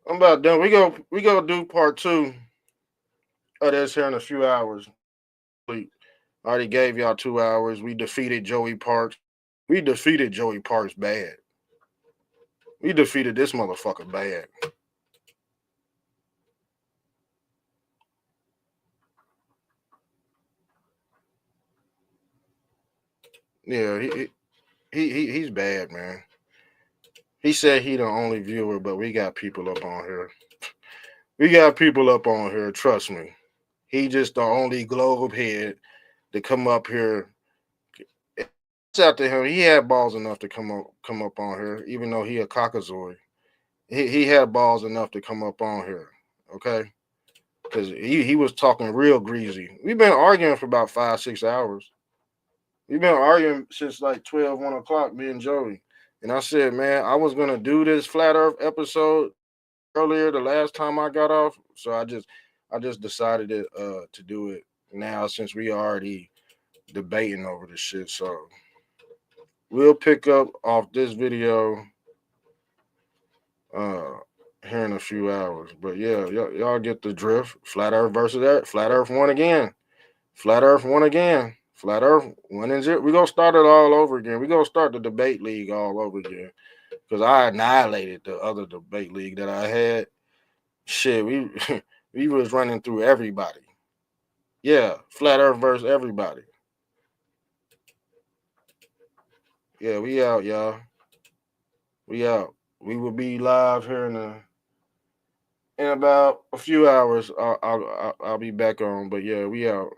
I'm about done. We go do part 2 of this here in a few hours. I already gave y'all 2 hours. We defeated Joey Parks. We defeated Joey Parks bad. We defeated this motherfucker bad. Yeah, he's bad, man. He said he the only viewer, but we got people up on here. We got people up on here. Trust me. He just the only globe head to come up here. It's out to him. He had balls enough to come up on here, even though he a cockazoid. He had balls enough to come up on here. Okay. Because he was talking real greasy. We've been arguing for about 5-6 hours. We've been arguing since like 1 o'clock, me and Joey. And I said, man, I was gonna do this flat earth episode earlier the last time I got off. So I just decided to do it now since we already debating over this shit. So we'll pick up off this video here in a few hours. But yeah, y'all get the drift. Flat Earth versus that. Flat Earth won again. Flat Earth won again. Flat Earth 1-0. We're gonna start it all over again. We're gonna start the debate league all over again. Because I annihilated the other debate league that I had. Shit, we was running through everybody. Yeah, Flat Earth versus everybody. Yeah, we out, y'all. We out. We will be live here in about a few hours. I'll be back on. But yeah, we out.